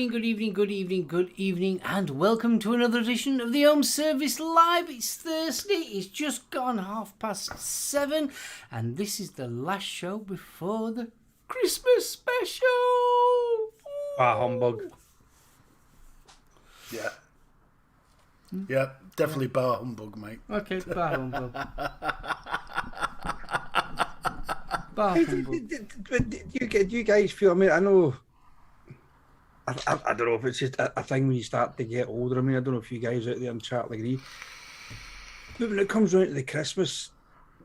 good evening, and welcome to another edition of the Ohm Service Live. It's Thursday, it's just gone 7:30, and this is the last show before the Christmas special. Humbug. Yeah. Yeah, definitely bar humbug, mate. Okay, bar humbug. Bar humbug. Do you guys feel? I mean, I know. I don't know if it's just a thing when you start to get older. I mean, I don't know if you guys out there in chat agree. But when it comes around to the Christmas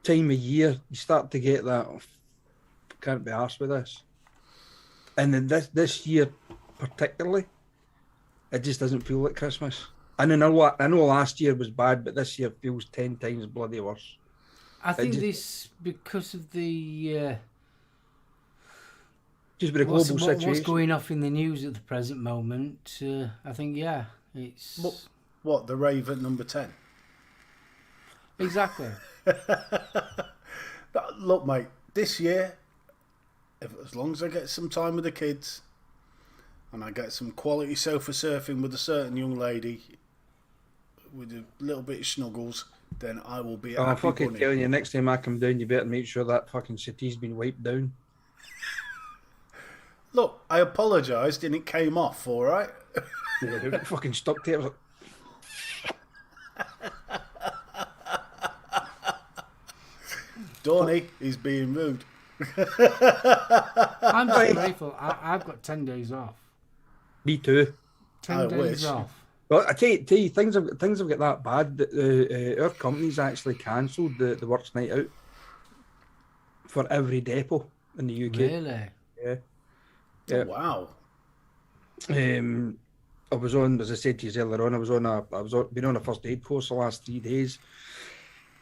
time of year, you start to get that. Can't be arsed with this. And then this year, particularly, it just doesn't feel like Christmas. And I know last year was bad, but this year feels 10 times bloody worse. I think this because of the. Just with a global situation. What's going off in the news at the present moment? I think, it's... What, the rave at number 10? Exactly. Look, mate, this year, as long as I get some time with the kids and I get some quality sofa surfing with a certain young lady with a little bit of snuggles, then I will be I'm fucking telling you, next time I come down, you better make sure that fucking settee's been wiped down. Look, I apologised and it came off, all right? Yeah, fucking stuck there. Donny is being rude. I'm so grateful. I've got 10 days off. Me too. 10 days off. Well, I tell you, things have got that bad that our company's actually cancelled the Works Night Out for every depot in the UK. Really? Yeah. Yeah. Wow. I was on, as I said to you earlier on, been on a first aid course the last 3 days.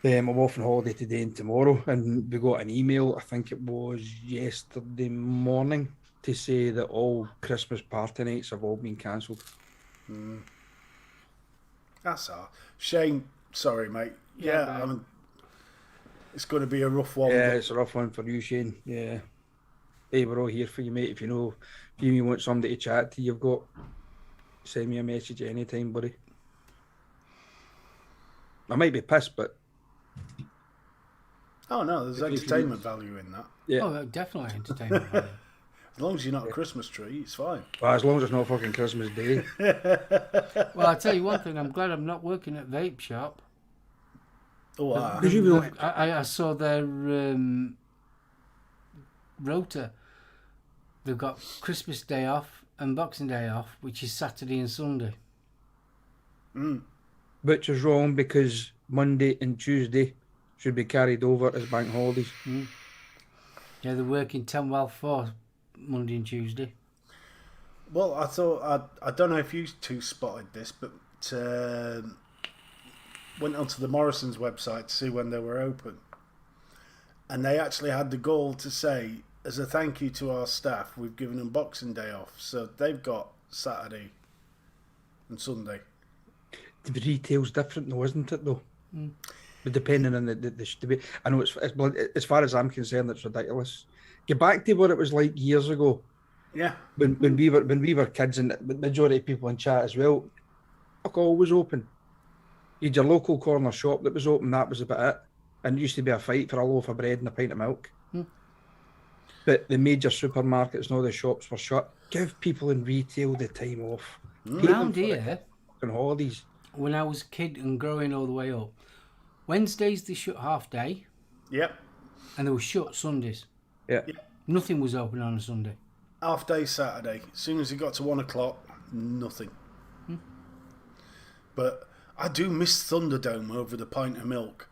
I'm off on holiday today and tomorrow, and we got an email, I think it was yesterday morning, to say that all Christmas party nights have all been cancelled. That's a shame. Sorry, mate. Yeah, I mean, it's going to be a rough one. Yeah, it's a rough one for you, Shane. Yeah. Hey, we're all here for you, mate. If you want somebody to chat to, you've got, send me a message anytime, buddy. I might be pissed, but... Oh, no, there's entertainment value in that. Yeah. Oh, definitely entertainment value. As long as you're not a Christmas tree, it's fine. Well, as long as it's not fucking Christmas Day. Well, I'll tell you one thing. I'm glad I'm not working at Vape Shop. Oh, I saw their rota. They've got Christmas Day off and Boxing Day off, which is Saturday and Sunday. Which is wrong because Monday and Tuesday should be carried over as bank holidays. Yeah, they're working 10-4 Monday and Tuesday. Well, I thought, I don't know if you two spotted this, but went onto the Morrison's website to see when they were open. And they actually had the goal to say, as a thank you to our staff, we've given them Boxing Day off. So they've got Saturday and Sunday. The retail's different though, isn't it though? But depending on the I know it's as far as I'm concerned, it's ridiculous. Get back to what it was like years ago. Yeah. When we were kids, and the majority of people in chat as well, fuck all was open. You had your local corner shop that was open, that was about it. And it used to be a fight for a loaf of bread and a pint of milk. But the major supermarkets and all the shops were shut. Give people in retail the time off. Round here, on holidays. When I was a kid and growing all the way up, Wednesdays they shut half day. Yep. And they were shut Sundays. Yeah. Nothing was open on a Sunday. Half day Saturday. As soon as it got to 1 o'clock, nothing. But I do miss Thunderdome over the pint of milk.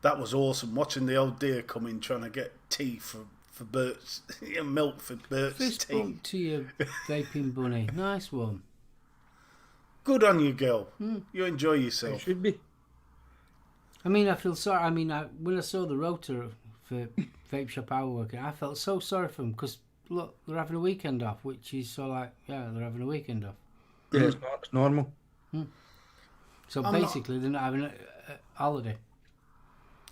That was awesome. Watching the old dear come in trying to get tea for Bert's, milk for Bert's Fist tea. bump to your vaping bunny. Nice one. Good on you, girl. You enjoy It yourself. should be. I mean, I feel sorry. I mean, when I saw the rota for Vape Shop I was working, I felt so sorry for them because, look, they're having a weekend off, which is so like, yeah, they're having a weekend off. Yeah, it's normal. So basically, they're not having a holiday.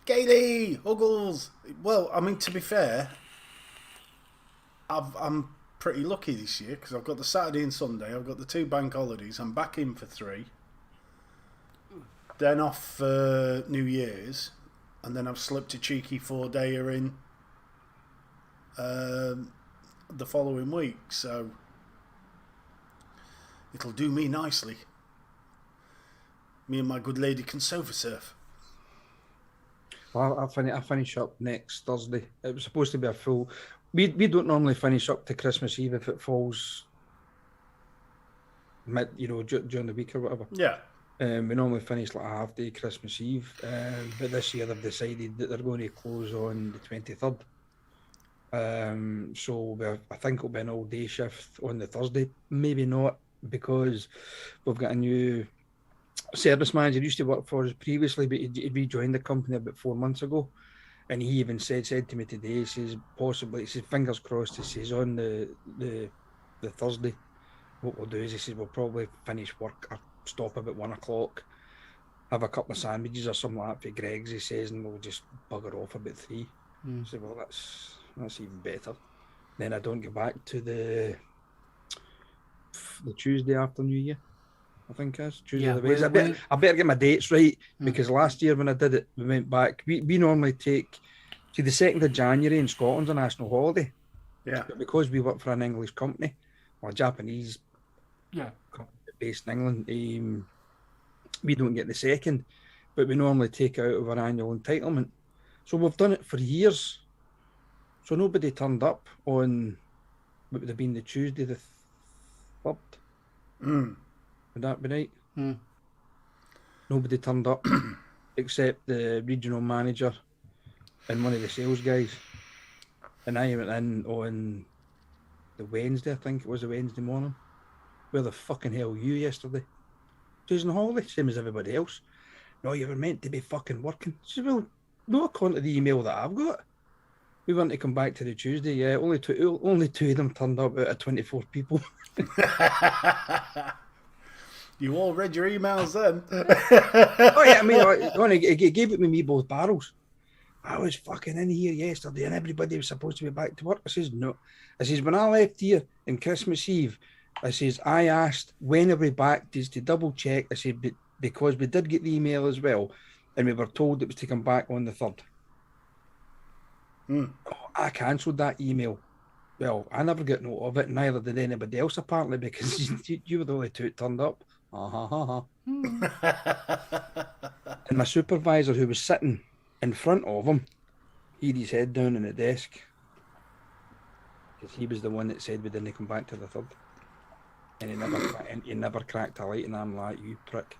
Gaily, Huggles. Well, I mean, to be fair, I'm pretty lucky this year because I've got the Saturday and Sunday. I've got the 2 bank holidays. I'm back in for 3. Then off for New Year's, and then I've slipped a cheeky 4-dayer in the following week. So it'll do me nicely. Me and my good lady can sofa surf. Well, I finish up next Thursday. It was supposed to be a full. We don't normally finish up to Christmas Eve if it falls during the week or whatever. Yeah. We normally finish like a half day Christmas Eve, but this year they've decided that they're going to close on the 23rd. So I think it'll be an all day shift on the Thursday. Maybe not, because we've got a new service manager. Used to work for us previously, but he rejoined the company about 4 months ago, and he even said to me today, he says possibly, he says fingers crossed, he says on the Thursday what we'll do is, he says we'll probably finish work or stop about 1 o'clock, have a couple of sandwiches or something like that for Greg's, he says, and we'll just bugger off about 3. So well, that's even better. Then I don't get back to the Tuesday after New Year. I think it's Tuesday. Yeah, I better get my dates right, because last year when I did it, we went back. We normally take the 2nd of January in Scotland's a national holiday. Yeah. But because we work for an English company or a Japanese company based in England, we don't get the 2nd, but we normally take out of our annual entitlement. So we've done it for years. So nobody turned up on what would have been the Tuesday the 3rd. Would that be right? Nobody turned up except the regional manager and one of the sales guys. And I went in on the Wednesday, I think it was a Wednesday morning. Where the fucking hell were you yesterday? Tuesday holiday, same as everybody else. No, you were meant to be fucking working. She said, well, no, according to the email that I've got. We want to come back to the Tuesday, yeah. Only two of them turned up out of 24 people. You all read your emails then? Oh yeah, I mean, it gave it me both barrels. I was fucking in here yesterday and everybody was supposed to be back to work. I says, no. I says, when I left here on Christmas Eve, I says, I asked when are we back, just to double check. I said, because we did get the email as well, and we were told it was to come back on the 3rd. Oh, I cancelled that email. Well, I never got note of it, neither did anybody else apparently, because you were the only 2 that turned up. And my supervisor, who was sitting in front of him, he had his head down on the desk, because he was the one that said we didn't come back to the 3rd. And he never cracked a light, and I'm like, you prick.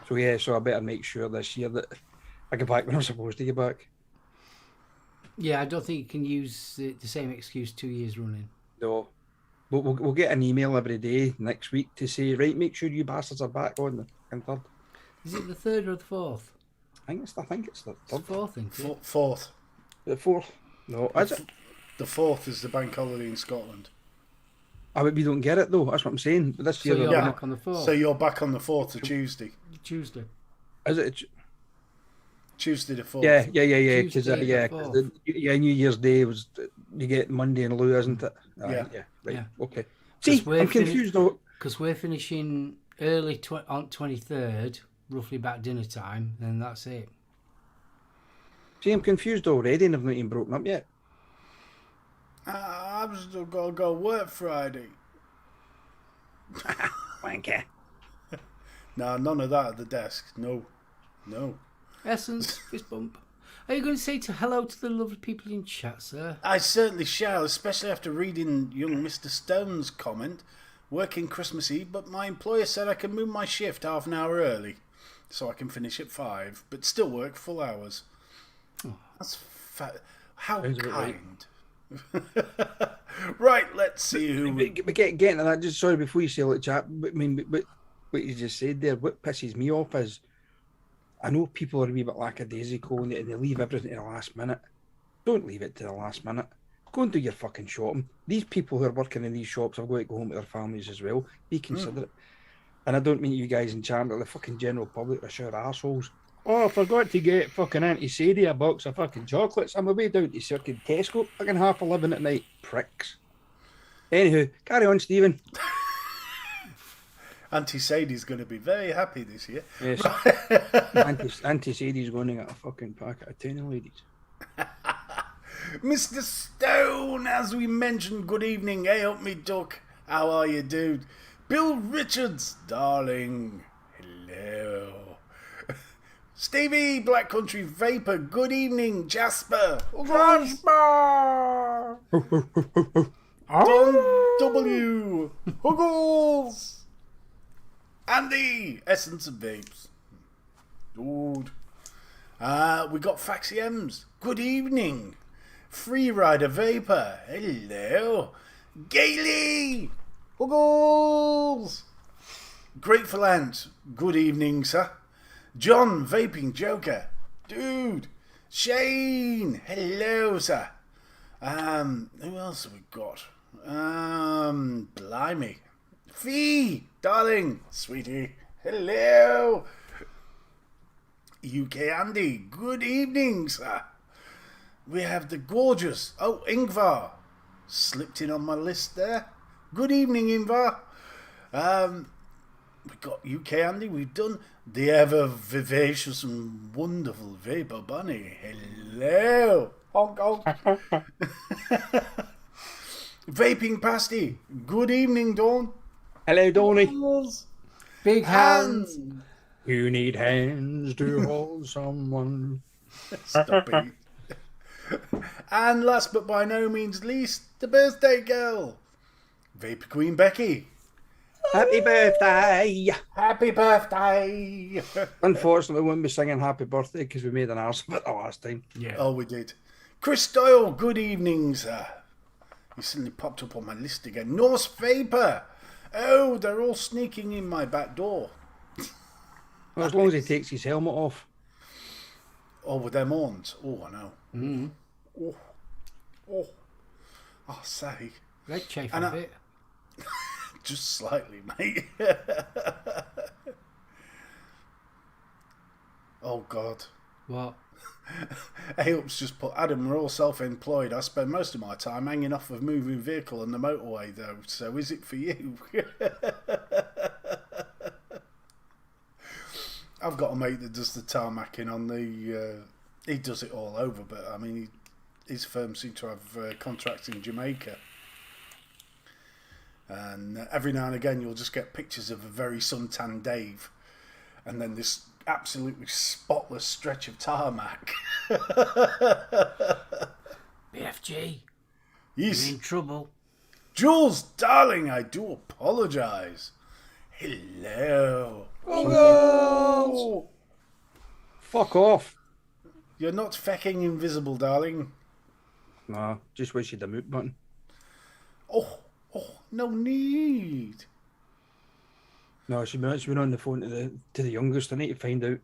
So yeah, so I better make sure this year that I get back when I'm supposed to get back. Yeah, I don't think you can use the same excuse 2 years running. No. We'll get an email every day next week to say, right, make sure you bastards are back on the 3rd. Is it the 3rd or the 4th? I think it's the 3rd. It's 4th, isn't it? 4th. The 4th? No, is it? The 4th is the bank holiday in Scotland. We don't get it though. That's what I'm saying. But this year, you're Yeah. back on the 4th. So you're back on the 4th of Tuesday. Tuesday. is it? Tuesday the 4th. Yeah. Because Tuesday the 4th. New Year's Day was you get Monday and Lou, isn't it? Yeah. Right. Yeah. Okay. See, I'm confused though. Because we're finishing early on 23rd, roughly about dinner time, and that's it. See, I'm confused already, and I've not even broken up yet. I've still got to go work Friday. Wanker. No, none of that at the desk. No. Essence, fist bump. Are you going to say hello to the lovely people in chat, sir? I certainly shall, especially after reading young Mr. Stone's comment. Working Christmas Eve, but my employer said I can move my shift half an hour early, so I can finish at 5, but still work full hours. Oh. That's how Sounds about kind. Right, let's see who. But getting to that, just sorry before you say all the chat. But I mean, but what you just said there, what pisses me off is, I know people are a wee bit lackadaisical and they leave everything to the last minute. Don't leave it to the last minute. Go and do your fucking shopping. These people who are working in these shops are going to go home to their families as well. Be considerate. And I don't mean you guys in chat, but the fucking general public are sure arseholes. Oh, I forgot to get fucking Auntie Sadie a box of fucking chocolates. I'm away down to fucking Tesco, fucking 11:30 at night. Pricks. Anywho, carry on, Stephen. Auntie Sadie's going to be very happy this year. Yes. Auntie Sadie's going to get a fucking packet of tenner, ladies. Mr. Stone, as we mentioned, good evening. Hey up me duck. How are you, dude? Bill Richards, darling. Hello. Stevie, Black Country Vapor, good evening. Jasper. Jasper! Don W. Huggles. Andy, Essence of Vapes. Dude. We got Faxi M's. Good evening. Freerider Vapor. Hello. Gaily. Huggles. Grateful Ant. Good evening, sir. John Vaping Joker. Dude. Shane. Hello, sir. Who else have we got? Blimey. Fee. Darling. Sweetie. Hello. UK Andy. Good evening, sir. We have the gorgeous... Oh, Ingvar. Slipped in on my list there. Good evening, Ingvar. We've got UK Andy. We've done the ever vivacious and wonderful Vapor Bunny. Hello. Honk, honk. Vaping Pasty. Good evening, Dawn. Hello, Donny. Big hands. You need hands to hold someone. Stop it. And last but by no means least, the birthday girl, Vapor Queen Becky. Happy birthday! Happy birthday! Unfortunately, we won't be singing happy birthday because we made an arse of it the last time. Yeah. Oh, we did. Chris Doyle, good evening, sir. He suddenly popped up on my list again. Norse Vapor. Oh, they're all sneaking in my back door. Well, as long as he takes his helmet off. Oh, with them horns. Oh, I know. Mm. Oh, I'll say. Red chafe And a bit. Just slightly, mate. Oh, God. What? Aops just put, Adam, we're all self-employed. I spend most of my time hanging off of moving vehicle on the motorway, though. So is it for you? I've got a mate that does the tarmacking on the... he does it all over, but, I mean, his firm seems to have contracts in Jamaica. And every now and again, you'll just get pictures of a very suntan Dave. And then this absolutely spotless stretch of tarmac. BFG. Yes. You're in trouble. Jules, darling, I do apologise. Hello. Oh, fuck off. You're not fecking invisible, darling. Nah, just wish you'd a mute button. Oh, no need. No, she's been on the phone to the youngest. I need to find out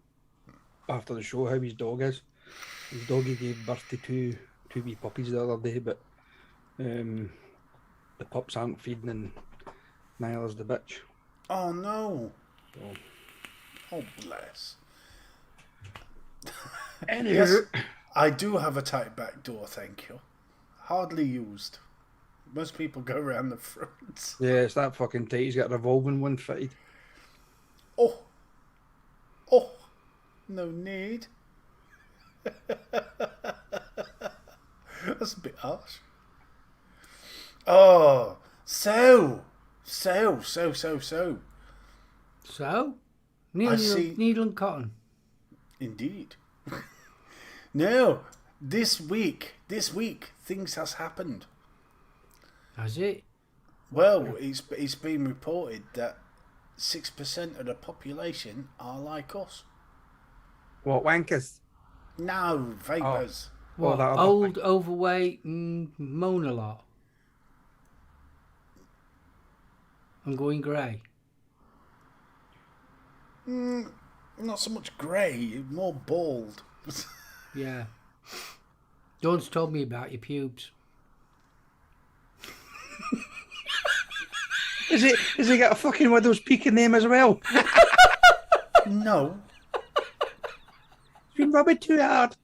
after the show how his dog is. His doggy gave birth to two wee puppies the other day, but the pups aren't feeding and Niall's the bitch. Oh, no. So, Oh, bless. anywho, Yes, I do have a tight back door, thank you. Hardly used. Most people go around the front. yeah, it's that fucking tight. He's got a revolving one fitted. Oh, no need. That's a bit harsh. Oh, so. So? Needle and cotton. Indeed. No, this week, things has happened. Has it? Well, it's been reported that 6% of the population are like us. What, wankers? No, vapors. What? that other Old, overweight, and moan a lot. And going grey. Not so much grey, more bald. Yeah. Dawn's told me about your pubes. Is he got a fucking widow's peak name as well? No. It's been rubbing too hard.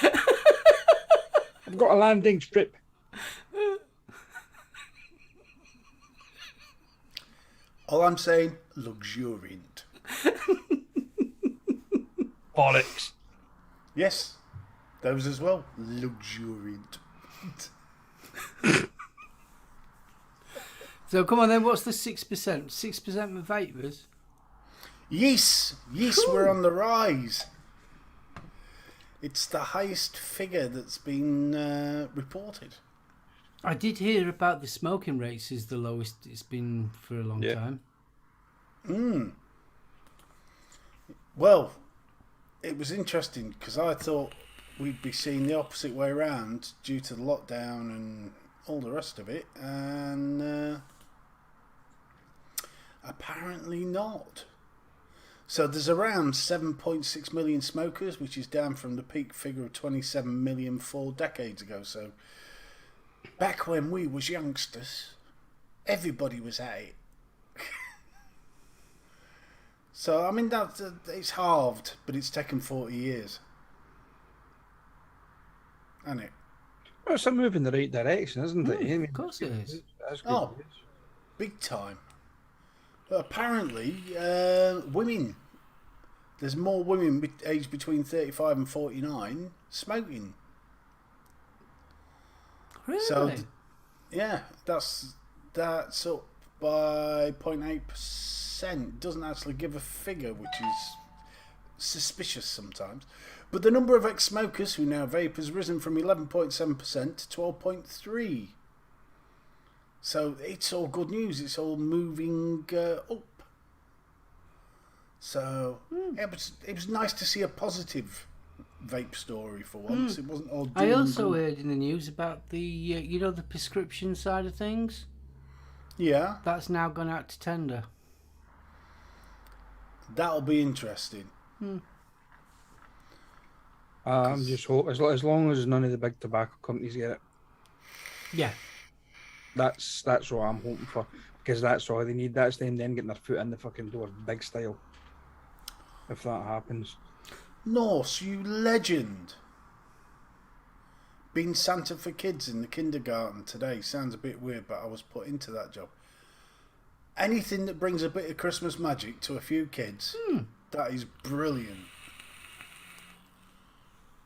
I've got a landing strip. All I'm saying, luxuriant. Bollocks. Yes, those as well. Luxuriant. So come on then, what's the 6%? 6% of vapors? Yes, Cool. we're on the rise. It's the highest figure that's been reported. I did hear about the smoking rates is the lowest it's been for a long time. Well, it was interesting because I thought we'd be seeing the opposite way around due to the lockdown and all the rest of it, and apparently not. So there's around 7.6 million smokers, which is down from the peak figure of 27 million 4 decades ago. So back when we was youngsters, everybody was at it. So I mean it's halved, but it's taken 40 years, hasn't it? Well, it's a move in the right direction, isn't it? I mean, Of course it is. That's good. Oh, big time. But apparently, women. There's more women aged between 35 and 49 smoking. Really? So, yeah, that's up by 0.8%. Doesn't actually give a figure, which is suspicious sometimes. But the number of ex-smokers who now vape has risen from 11.7% to 12.3%. So it's all good news. It's all moving up. So yeah, but it was nice to see a positive vape story for once. It wasn't all doom I and also gloom. heard in the news about the the prescription side of things. Yeah, That's now gone out to tender. that'll be interesting. I'm just hope as long as none of the big tobacco companies get it. Yeah. That's what I'm hoping for, because that's all they need. That's them then getting their foot in the fucking door, big style. If that happens, Norse, you legend. Being Santa for kids in the kindergarten today sounds a bit weird, but I was put into that job. Anything that brings a bit of Christmas magic to a few kids, that is brilliant.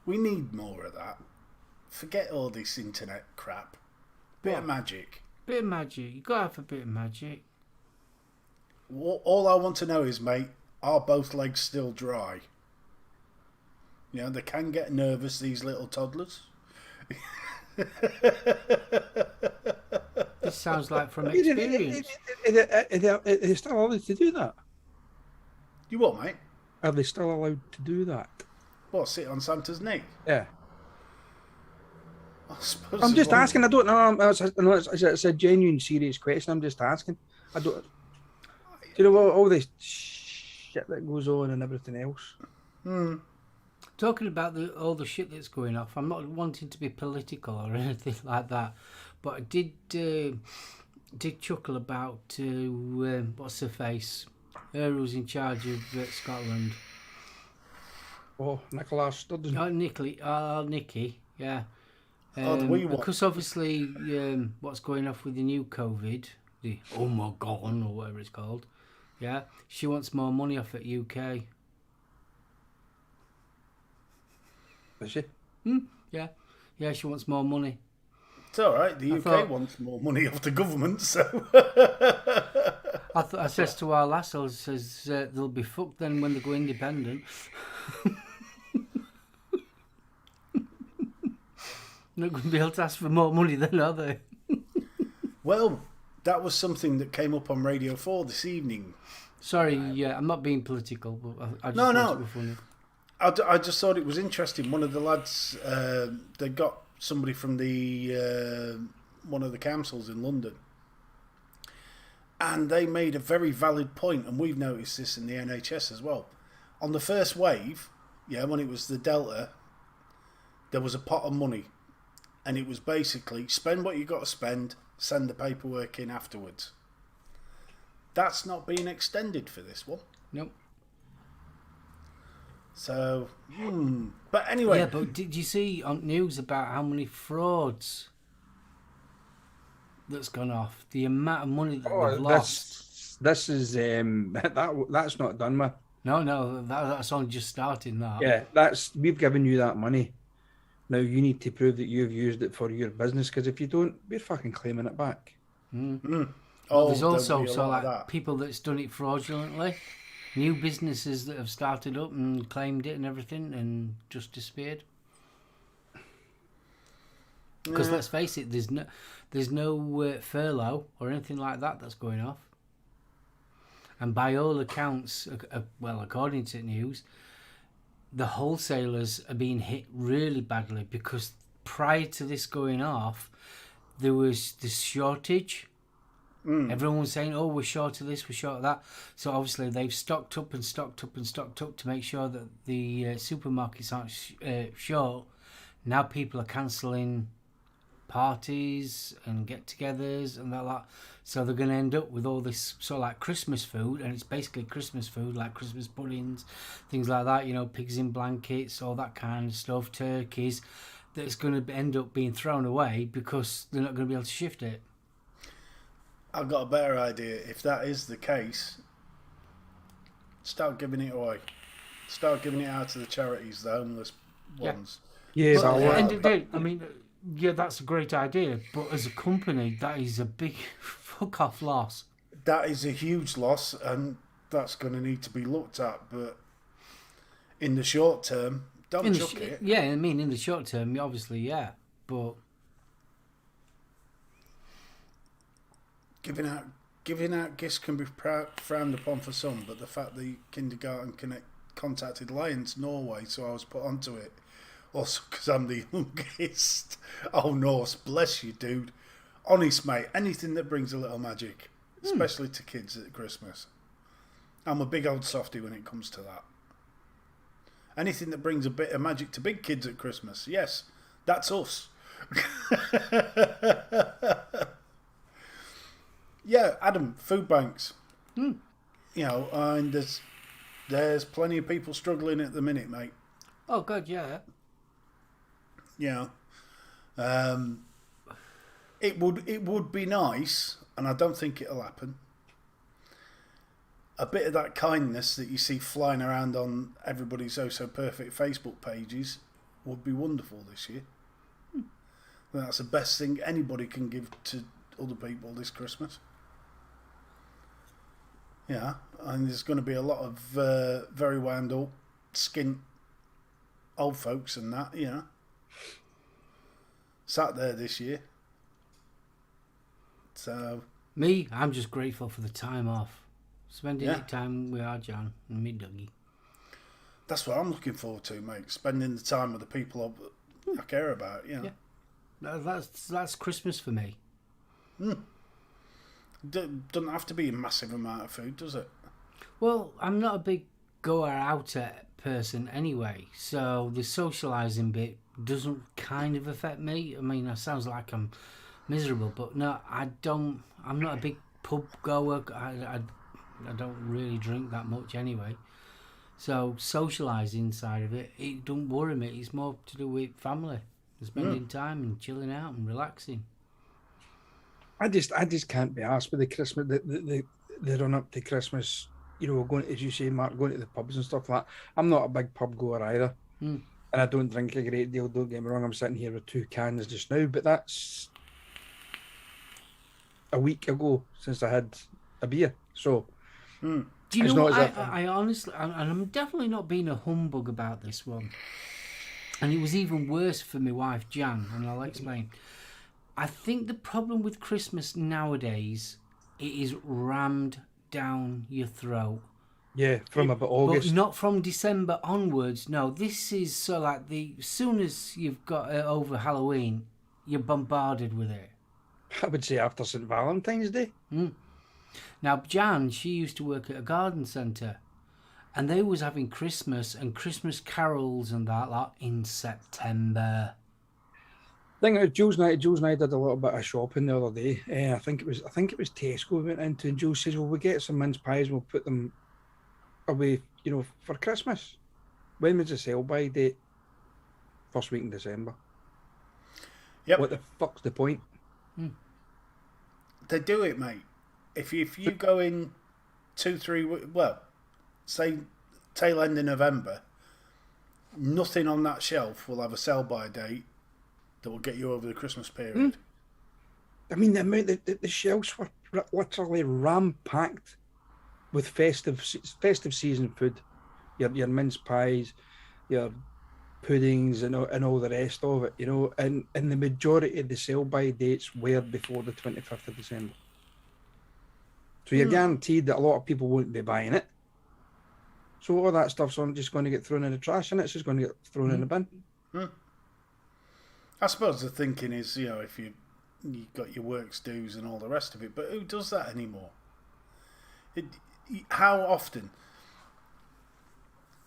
We need more of that. Forget all this internet crap. Bit of magic. Bit of magic. You gotta have a bit of magic. All I want to know is, mate, are both legs still dry? You know, they can get nervous, these little toddlers. This sounds like from experience. Are they still allowed to do that? You what, mate? Are they still allowed to do that? What, sit on Santa's neck? Yeah. I suppose I'm as just long- asking. I don't know. It's a genuine, serious question. I'm just asking. I don't. Do you know all this shit that goes on and everything else? Talking about all the shit that's going off, I'm not wanting to be political or anything like that, but I did chuckle about what's her face, her who's in charge of Scotland. Oh, Nicola Sturgeon. Oh, Nikki, yeah. The wee one. Because obviously, what's going off with the new COVID, the Omicron or whatever it's called, yeah, she wants more money off at UK. Is she? Yeah, she wants more money. It's all right. The UK thought- wants more money off the government, so I says to our lass, I says they'll be fucked then when they go independent. Not going to be able to ask for more money then, are they? well, that was something that came up on Radio 4 this evening. Sorry, I'm not being political, but I just No, thought no. it was funny. I just thought it was interesting. One of the lads, they got somebody from the one of the councils in London, and they made a very valid point, and we've noticed this in the NHS as well. On the first wave, yeah, when it was the Delta, there was a pot of money, and it was basically spend what you got to spend, send the paperwork in afterwards. That's not being extended for this one. Nope. So, but anyway. Yeah, but did you see on news about how many frauds that's gone off? The amount of money that they've lost. this is that's not done with. No, that's only just starting that. Yeah, we've given you that money. Now you need to prove that you've used it for your business, because if you don't, we're fucking claiming it back. Well, Oh, there's there'll also be a lot of that. people that's done it fraudulently, new businesses that have started up and claimed it and everything and just disappeared. Because let's face it, there's no furlough or anything like that that's going off. And by all accounts, well, according to the news, the wholesalers are being hit really badly because prior to this going off, there was this shortage. Everyone was saying, oh, we're short of this, we're short of that. So obviously they've stocked up to make sure that the supermarkets aren't short. Now people are cancelling parties and get-togethers and that. So they're going to end up with all this sort of like Christmas food, and it's basically Christmas food, like Christmas puddings, things like that, pigs in blankets, all that kind of stuff, turkeys, that's going to end up being thrown away because they're not going to be able to shift it. I've got a better idea. If that is the case, start giving it away. Start giving it out to the charities, the homeless ones. Yeah, But at the end of the day, I mean, yeah, that's a great idea, but as a company, that is a big fuck off loss. That is a huge loss, and that's going to need to be looked at. But in the short term, don't chuck it. Yeah, I mean, in the short term, obviously, yeah, but giving out gifts can be frowned upon for some. But the fact that Kindergarten contacted Lions Norway, so I was put onto it. Also, because I'm the youngest. Oh, Norse, bless you, dude. Honest, mate, anything that brings a little magic, especially to kids at Christmas. I'm a big old softy when it comes to that. Anything that brings a bit of magic to big kids at Christmas, yes, that's us. Yeah, Adam, food banks. And there's plenty of people struggling at the minute, mate. oh god, yeah. It would be nice, and I don't think it'll happen. A bit of that kindness that you see flying around on everybody's Oh So Perfect Facebook pages would be wonderful this year. That's the best thing anybody can give to other people this Christmas. Yeah, and there's going to be a lot of very wound up, skint old folks and that, sat there this year. So I'm just grateful for the time off, spending time with our John and me Dougie. That's what I'm looking forward to, mate. Spending the time with the people I care about. Yeah. That's Christmas for me. Doesn't have to be a massive amount of food, does it? Well, I'm not a big goer-outer person anyway, so the socialising bit doesn't kind of affect me. I mean, that sounds like I'm miserable, but no, I'm not a big pub goer. I don't really drink that much anyway. So socialising side of it don't worry me. It's more to do with family, spending time and chilling out and relaxing. I just can't be asked with the Christmas, the run up to Christmas. Going, as you say, Mark, going to the pubs and stuff like that. I'm not a big pub goer either, and I don't drink a great deal. Don't get me wrong. I'm sitting here with 2 cans just now, but that's a week ago since I had a beer. So, do you know what? I honestly, and I'm definitely not being a humbug about this one. And it was even worse for my wife Jan, and I'll explain. I think the problem with Christmas nowadays, it is rammed down your throat. Yeah, from about August. But not from December onwards. No, this is so like as soon as you've got it over Halloween, you're bombarded with it. I would say after St. Valentine's Day. Now, Jan, she used to work at a garden centre, and they was having Christmas and Christmas carols and that in September. Jules and I did a little bit of shopping the other day. I think it was Tesco we went into, and Jules says, "Well, we get some mince pies. We'll put them away, for Christmas." When was the sell-by date? First week in December. Yep. What the fuck's the point? They do it, mate. If you go in say tail end of November, nothing on that shelf will have a sell-by date that will get you over the Christmas period. I mean, the amount the shelves were literally ram-packed with festive season food. Your mince pies, your puddings, and all the rest of it, and the majority of the sell-by dates were before the 25th of December. So you're guaranteed that a lot of people won't be buying it. So all that stuff's just going to get thrown in the trash, and it's just going to get thrown in the bin. I suppose the thinking is, if you've got your works dues and all the rest of it, but who does that anymore? How often?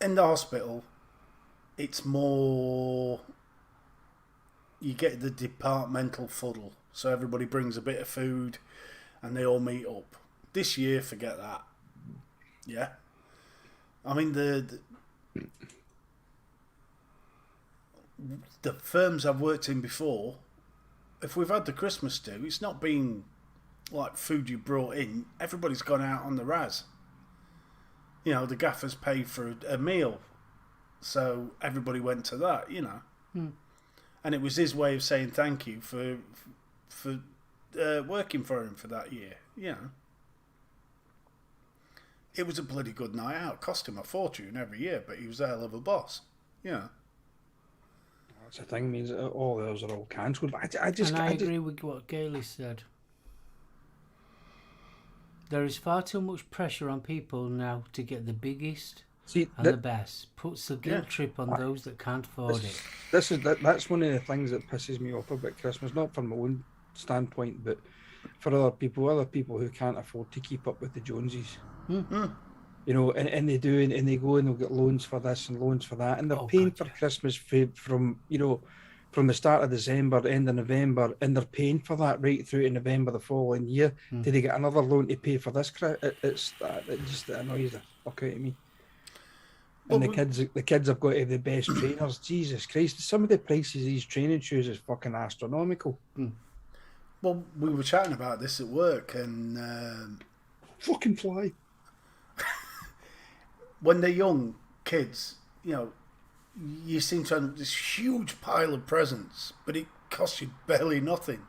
In the hospital, it's more... You get the departmental fuddle, so everybody brings a bit of food and they all meet up. This year, forget that. Yeah? I mean, the firms I've worked in before, if we've had the Christmas do, it's not been like food you brought in. Everybody's gone out on the raz. The gaffers paid for a meal, so everybody went to that, And it was his way of saying thank you for working for him for that year, It was a bloody good night out. Cost him a fortune every year, but he was a hell of a boss. That's the thing. Means all those are all cancelled. But I agree with what Gailey said. There is far too much pressure on people now to get the biggest and the best. Puts the guilt trip on those that can't afford it. That's one of the things that pisses me off about Christmas. Not from my own standpoint, but for other people who can't afford to keep up with the Joneses. And they do, and they go and they'll get loans for this and loans for that, and they're paying for Christmas from the start of December, end of November, and they're paying for that right through to November the following year. Did they get another loan to pay for this? It just annoys the fuck out of me. And the kids have got to have the best trainers. Jesus Christ, some of the prices of these training shoes is fucking astronomical. Well, we were chatting about this at work, and fucking fly. When they're young kids, you seem to have this huge pile of presents, but it costs you barely nothing.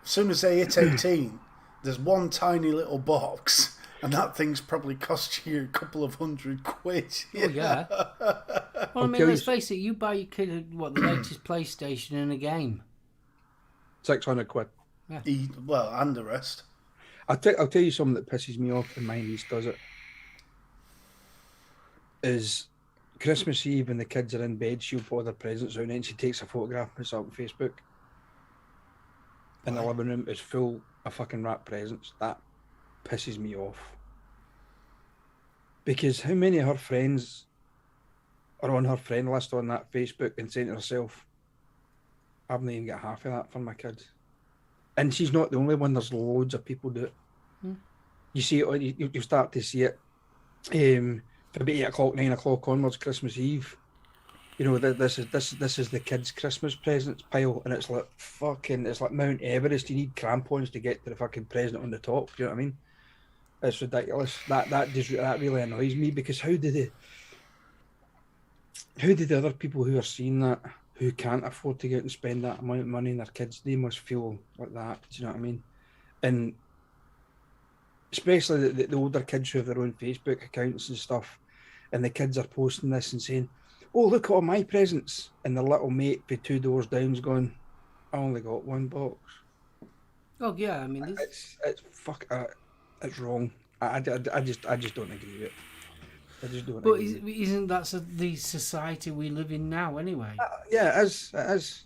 As soon as they hit 18, there's one tiny little box, and that thing's probably cost you a couple of £100. Oh, yeah. Well, I mean, let's face it, you buy your kid, the latest PlayStation and a game. £600. Yeah. And the rest. I'll tell you something that pisses me off, and my niece does it. Is Christmas Eve when the kids are in bed, she'll put their presents out and then she takes a photograph and puts it up on Facebook. And the living room is full of fucking wrapped presents. That pisses me off. Because how many of her friends are on her friend list on that Facebook and saying to herself, I haven't even got half of that for my kids. And she's not the only one, there's loads of people do it. You see it, you start to see it. About 8 o'clock, 9 o'clock onwards, Christmas Eve. This is the kids' Christmas presents pile, and it's like Mount Everest. You need crampons to get to the fucking present on the top. Do you know what I mean? It's ridiculous. That really annoys me, because how do the other people who are seeing that, who can't afford to go out and spend that amount of money on their kids, they must feel like that. Do you know what I mean? And especially the older kids who have their own Facebook accounts and stuff, and the kids are posting this and saying, oh, look at all my presents, and their little mate be 2 doors down's going, I only got one box. Oh yeah, I mean it's wrong. I just don't agree with it. I just don't. But isn't that the society we live in now anyway? Yeah, it is.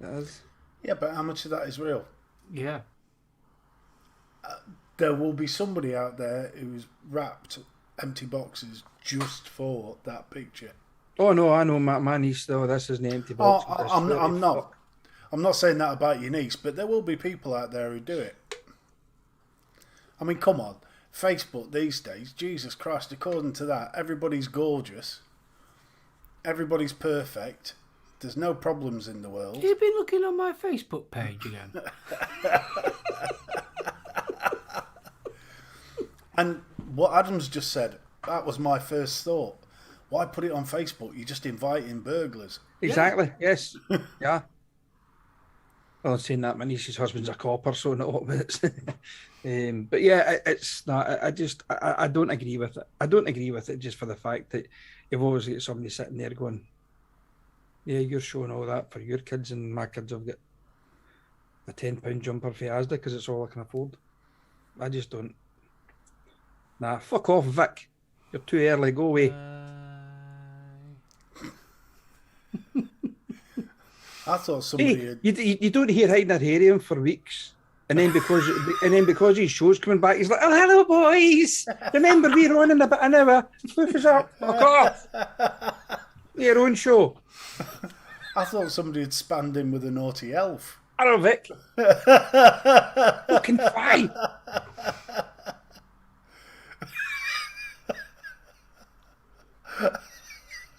Yeah, but how much of that is real? Yeah. There will be somebody out there who's wrapped empty boxes just for that picture. Oh no, I know my niece though. This is an empty box. I'm not saying that about your niece, but there will be people out there who do it. I mean, come on, Facebook these days, Jesus Christ! According to that, everybody's gorgeous, everybody's perfect. There's no problems in the world. You've been looking on my Facebook page again. And what Adam's just said, that was my first thought. Why put it on Facebook? You're just inviting burglars. Exactly. Yes. Yeah. Well, saying that, my niece's husband's a copper, so not. But it's, but yeah, it's not. I don't agree with it. I don't agree with it just for the fact that you've always got somebody sitting there going, "Yeah, you're showing all that for your kids, and my kids have got a £10 jumper for Asda because it's all I can afford." I just don't. Nah, fuck off, Vic. You're too early. Go away. I thought somebody Hey, had... you don't hear hiding him for weeks, and then because his show's coming back, he's like, "Oh, hello, boys. Remember we're on in about an hour. Floof us up. Fuck off. Your own show." I thought somebody had spanned him with a naughty elf. Hello, Vic. Fucking fine.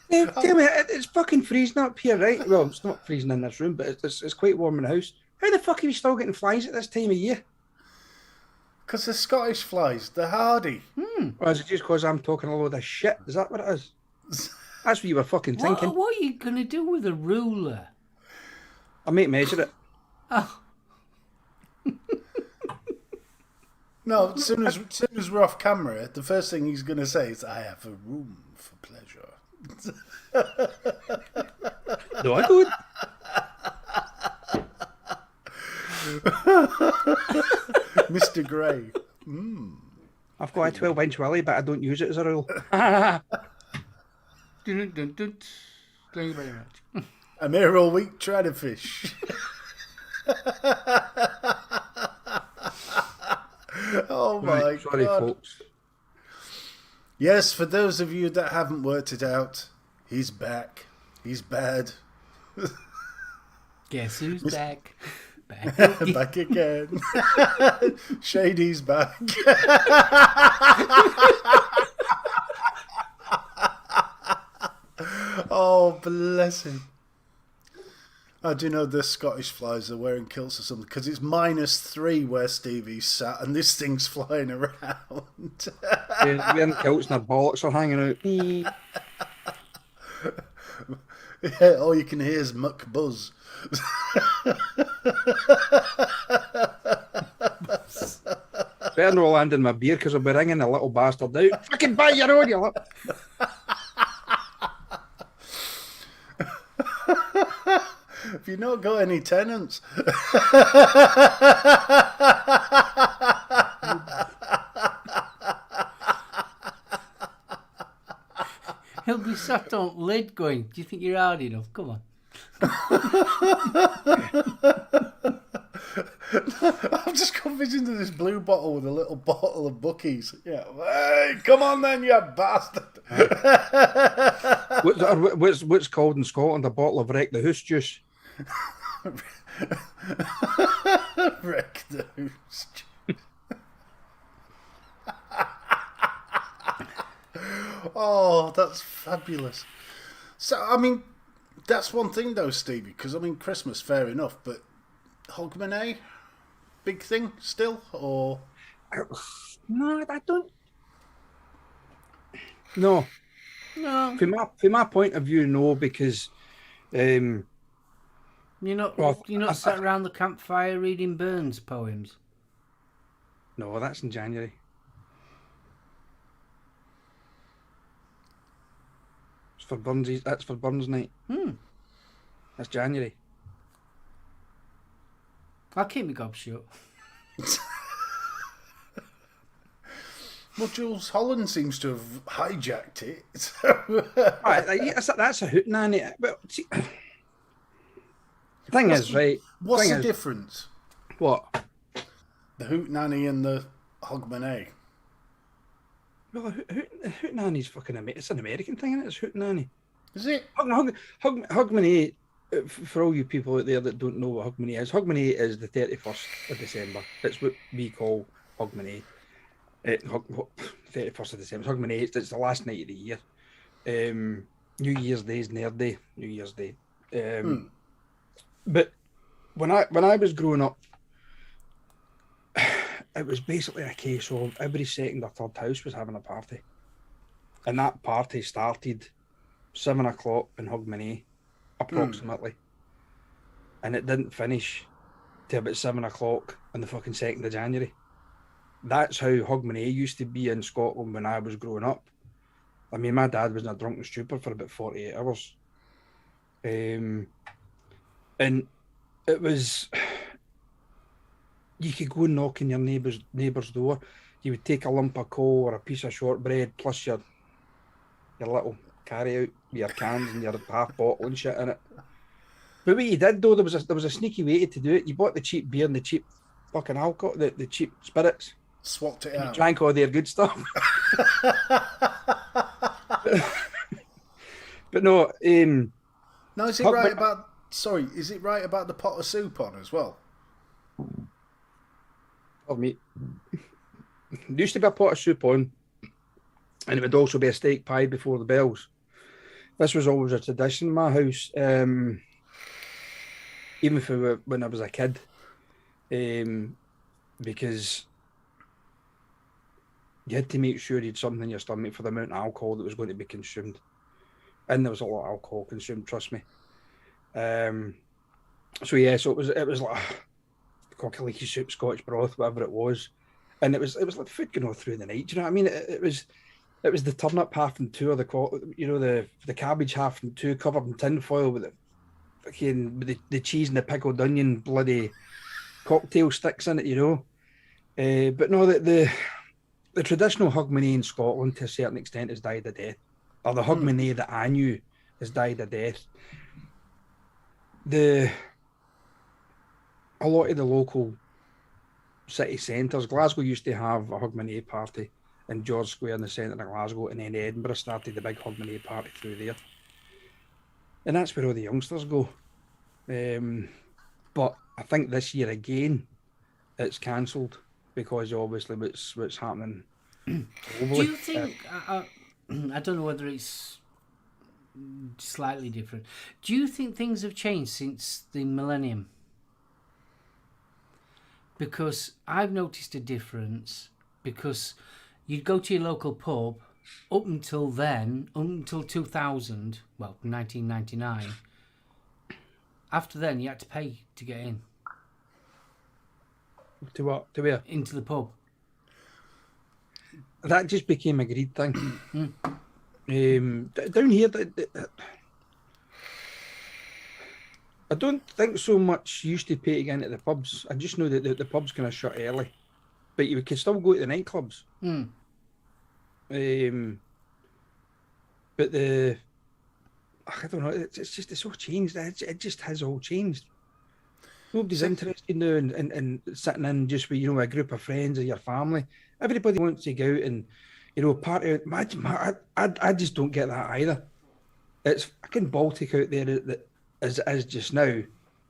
Tell me, it's fucking freezing up here, right? Well, it's not freezing in this room, but it's quite warm in the house. How the fuck are we still getting flies at this time of year? Because they're Scottish flies. They're hardy. Or is it just because I'm talking a load of shit? Is that what it is? That's what you were fucking thinking. What are you going to do with a ruler? I might measure it. Oh, No, as soon as we're off camera, the first thing he's going to say is, "I have a room for pleasure." No, I don't. Mr. Gray. I've got a 12-inch willy, but I don't use it as a rule. dun, dun, dun, dun. Thank you very much. I'm here all week trying to fish. Oh my Right, sorry, God. folks. Yes, for those of you that haven't worked it out, he's back. He's bad. Guess who's back? Back. Back again. Shady's back. Oh, bless him. I do know the Scottish flies are wearing kilts or something because it's -3 where Stevie's sat and this thing's flying around. Wearing kilts and their bollocks are hanging out. Yeah, all you can hear is muck buzz. Better not land in my beer because I'll be ringing the little bastard out. Fucking buy your own, you lot. Have you not got any tenants? He'll be sat on lid going, "Do you think you're hard enough? Come on." I've just got visions of this blue bottle with a little bottle of Buckies. Yeah, hey, come on then, you bastard. What's called in Scotland a bottle of Wreck the Hoose juice? Wreck the hoose. Oh, that's fabulous. So, I mean, that's one thing though, Stevie, because I mean, Christmas, fair enough, but Hogmanay, big thing still, or? No, I don't. No. No, From my point of view, no, because you're not. Well, You're not sat around the campfire reading Burns poems. no, that's in January. It's for Burns. That's for Burns night. That's January. I'll keep my gob shut. Well, Jules Holland seems to have hijacked it. So. Right, like, that's a hootenanny. But see, the thing is, right? What's the is, difference? What? The hootenanny and the Hogmanay. Well, hootenanny's fucking it's an American thing, isn't it? It's hootenanny. Is it? Hogmanay, for all you people out there that don't know what Hogmanay is the 31st of December. It's what we call Hogmanay. 31st of December. Hogmanay, it's the last night of the year. New Year's Day is Nerd Day. New Year's Day. But when I was growing up, it was basically a case of every second or third house was having a party. And that party started 7 o'clock in Hogmanay, approximately. And it didn't finish till about 7 o'clock on the fucking 2nd of January. That's how Hogmanay used to be in Scotland when I was growing up. I mean, my dad was in a drunken stupor for about 48 hours. And it was... You could go and knock on your neighbour's door. You would take a lump of coal or a piece of shortbread plus your little carry out with your cans and your half bottle and shit in it. But what you did though, there was a sneaky way to do it. You bought the cheap beer and the cheap fucking alcohol, the cheap spirits. Swapped it and out. You drank all their good stuff. But no, now is it right about? Sorry, is it right about the pot of soup on as well? Oh, mate. There used to be a pot of soup on, and it would also be a steak pie before the bells. This was always a tradition in my house, even for when I was a kid, because you had to make sure you had something in your stomach for the amount of alcohol that was going to be consumed. And there was a lot of alcohol consumed, trust me. So yeah, so it was like cocky leaky soup, Scotch broth, whatever it was. And it was like food going all through the night. Do you know what I mean? It was the turnip half and two, or the cabbage half and two, covered in tin foil with the cheese and the pickled onion, bloody cocktail sticks in it, you know. But no, the traditional Hogmanay in Scotland to a certain extent has died a death. Or the Hogmanay that I knew has died a death. A lot of the local city centres, Glasgow used to have a Hogmanay party in George Square in the centre of Glasgow, and then Edinburgh started the big Hogmanay party through there. And that's where all the youngsters go. But I think this year again, it's cancelled because obviously what's happening globally. Do you think, I don't know whether it's slightly different, do you think things have changed since the millennium? Because I've noticed a difference, because you'd go to your local pub up until then, up until 2000, well, 1999. After then, you had to pay to get in. To what? To where? Into the pub. That just became a greed thing. Down here, I don't think so much used to pay to get into the pubs. I just know that the pubs kind of shut early, but you could still go to the nightclubs. But I don't know. It's all changed. It just has all changed. Nobody's interested now in sitting in just with a group of friends or your family. Everybody wants to go out and party. I just don't get that either. It's fucking Baltic out there as it is just now.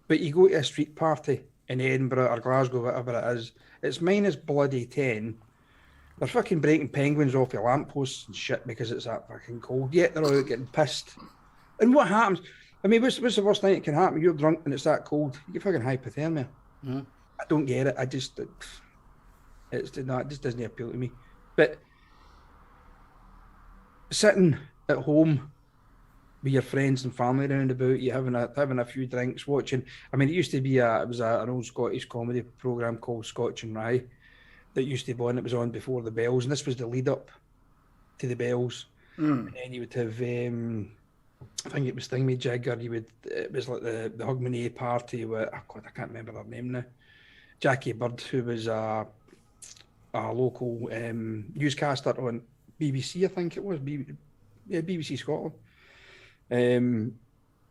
But you go to a street party in Edinburgh or Glasgow, whatever it is, it's minus bloody 10. They're fucking breaking penguins off your lampposts and shit because it's that fucking cold. Yet they're all out getting pissed. And what happens? I mean, what's the worst thing that can happen? You're drunk and it's that cold. You get fucking hypothermia. I don't get it. It just doesn't appeal to me. But sitting at home with your friends and family around about you, having a few drinks, watching. I mean, it used to be an old Scottish comedy programme called Scotch and Rye that used to be on. It was on before the bells, and this was the lead up to the bells. And then you would have, I think it was Thingy Jigger. It was like the Hogmanay party with, I can't remember her name now. Jackie Bird, who was a local newscaster on BBC, I think it was, BBC Scotland. And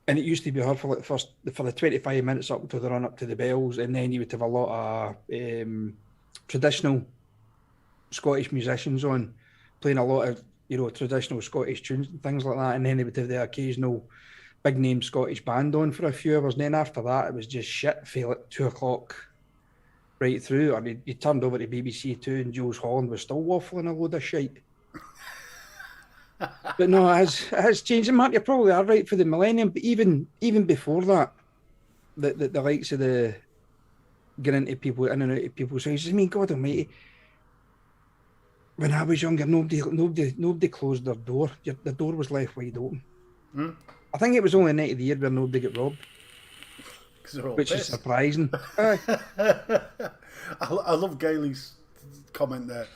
it used to be her for the 25 minutes up to the run up to the bells, and then you would have a lot of traditional Scottish musicians on playing a lot of traditional Scottish tunes and things like that, and then they would have the occasional big name Scottish band on for a few hours, and then after that it was just shit for like 2 o'clock right through. I mean, you turned over to BBC Two and Jules Holland was still waffling a load of shite. But no, it has changed. And Mark, you probably are right for the millennium, but even before that, the likes of the get into people, in and out of people's houses. I mean, God Almighty. When I was younger, nobody closed their door. The door was left wide open. I think it was only the night of the year where nobody got robbed, Because they're all which is pissed. surprising. Aye. I love Gailey's comment there.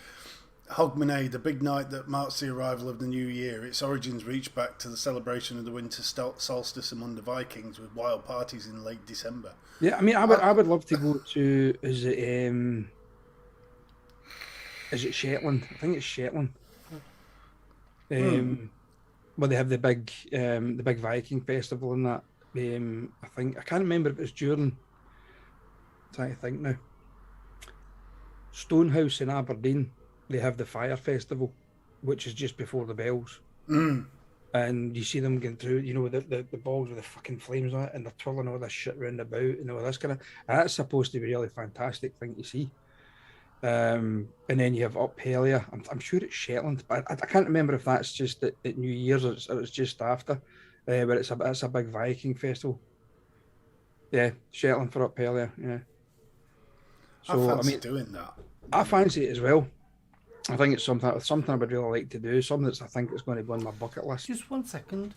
Hogmanay, the big night that marks the arrival of the new year, its origins reach back to the celebration of the winter solstice among the Vikings, with wild parties in late December. Yeah, I mean, I would love to go to. Is it Shetland? I think it's Shetland. Where they have the big Viking festival and that. I can't remember if it's during. I'm trying to think now. Stonehouse in Aberdeen, they have the fire festival, which is just before the bells. And you see them going through, the balls with the fucking flames on it, and they're twirling all this shit round about and all this kind of. And that's supposed to be a really fantastic thing to see. And then you have up Hellier. I'm sure it's Shetland, but I can't remember if that's just at New Year's or it's just after. But it's a big Viking festival. Yeah, Shetland for up Hellier. Yeah. So I fancy doing that. I fancy it as well. I think it's something I would really like to do. Something that's I think it's going to be on my bucket list. Just 1 second.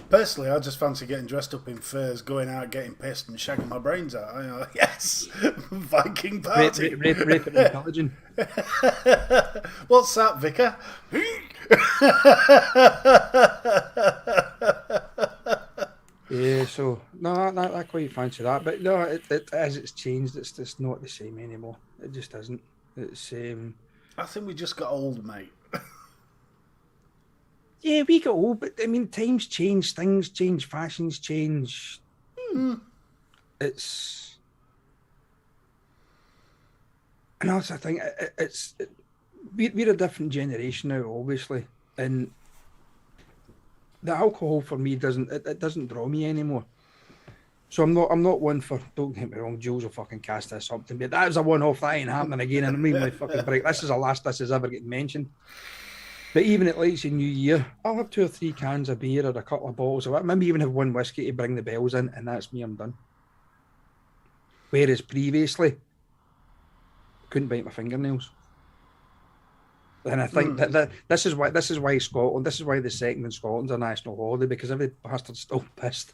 Personally, I just fancy getting dressed up in furs, going out, getting pissed, and shagging my brains out. Yes, Viking party. Rape and pillaging. What's that, Vicar? Yeah, so no, I quite fancy that, but no, it as it's changed, it's just not the same anymore. It just isn't. It's I think we just got old, mate. yeah, we got old, but I mean, times change, things change, fashions change. It's, and also I think we're a different generation now, obviously, and the alcohol for me doesn't draw me anymore. So I'm not one for, don't get me wrong, Jules will fucking cast this something, but that was a one-off, that ain't happening again, and I'm even like fucking break. This is the last this is ever getting mentioned. But even at like New Year, I'll have 2 or 3 cans of beer or a couple of bottles of it, maybe even have one whiskey to bring the bells in, and that's me, I'm done. Whereas previously, couldn't bite my fingernails. And I think that this is why Scotland, this is why the second in Scotland's a national holiday, because every bastard's still pissed.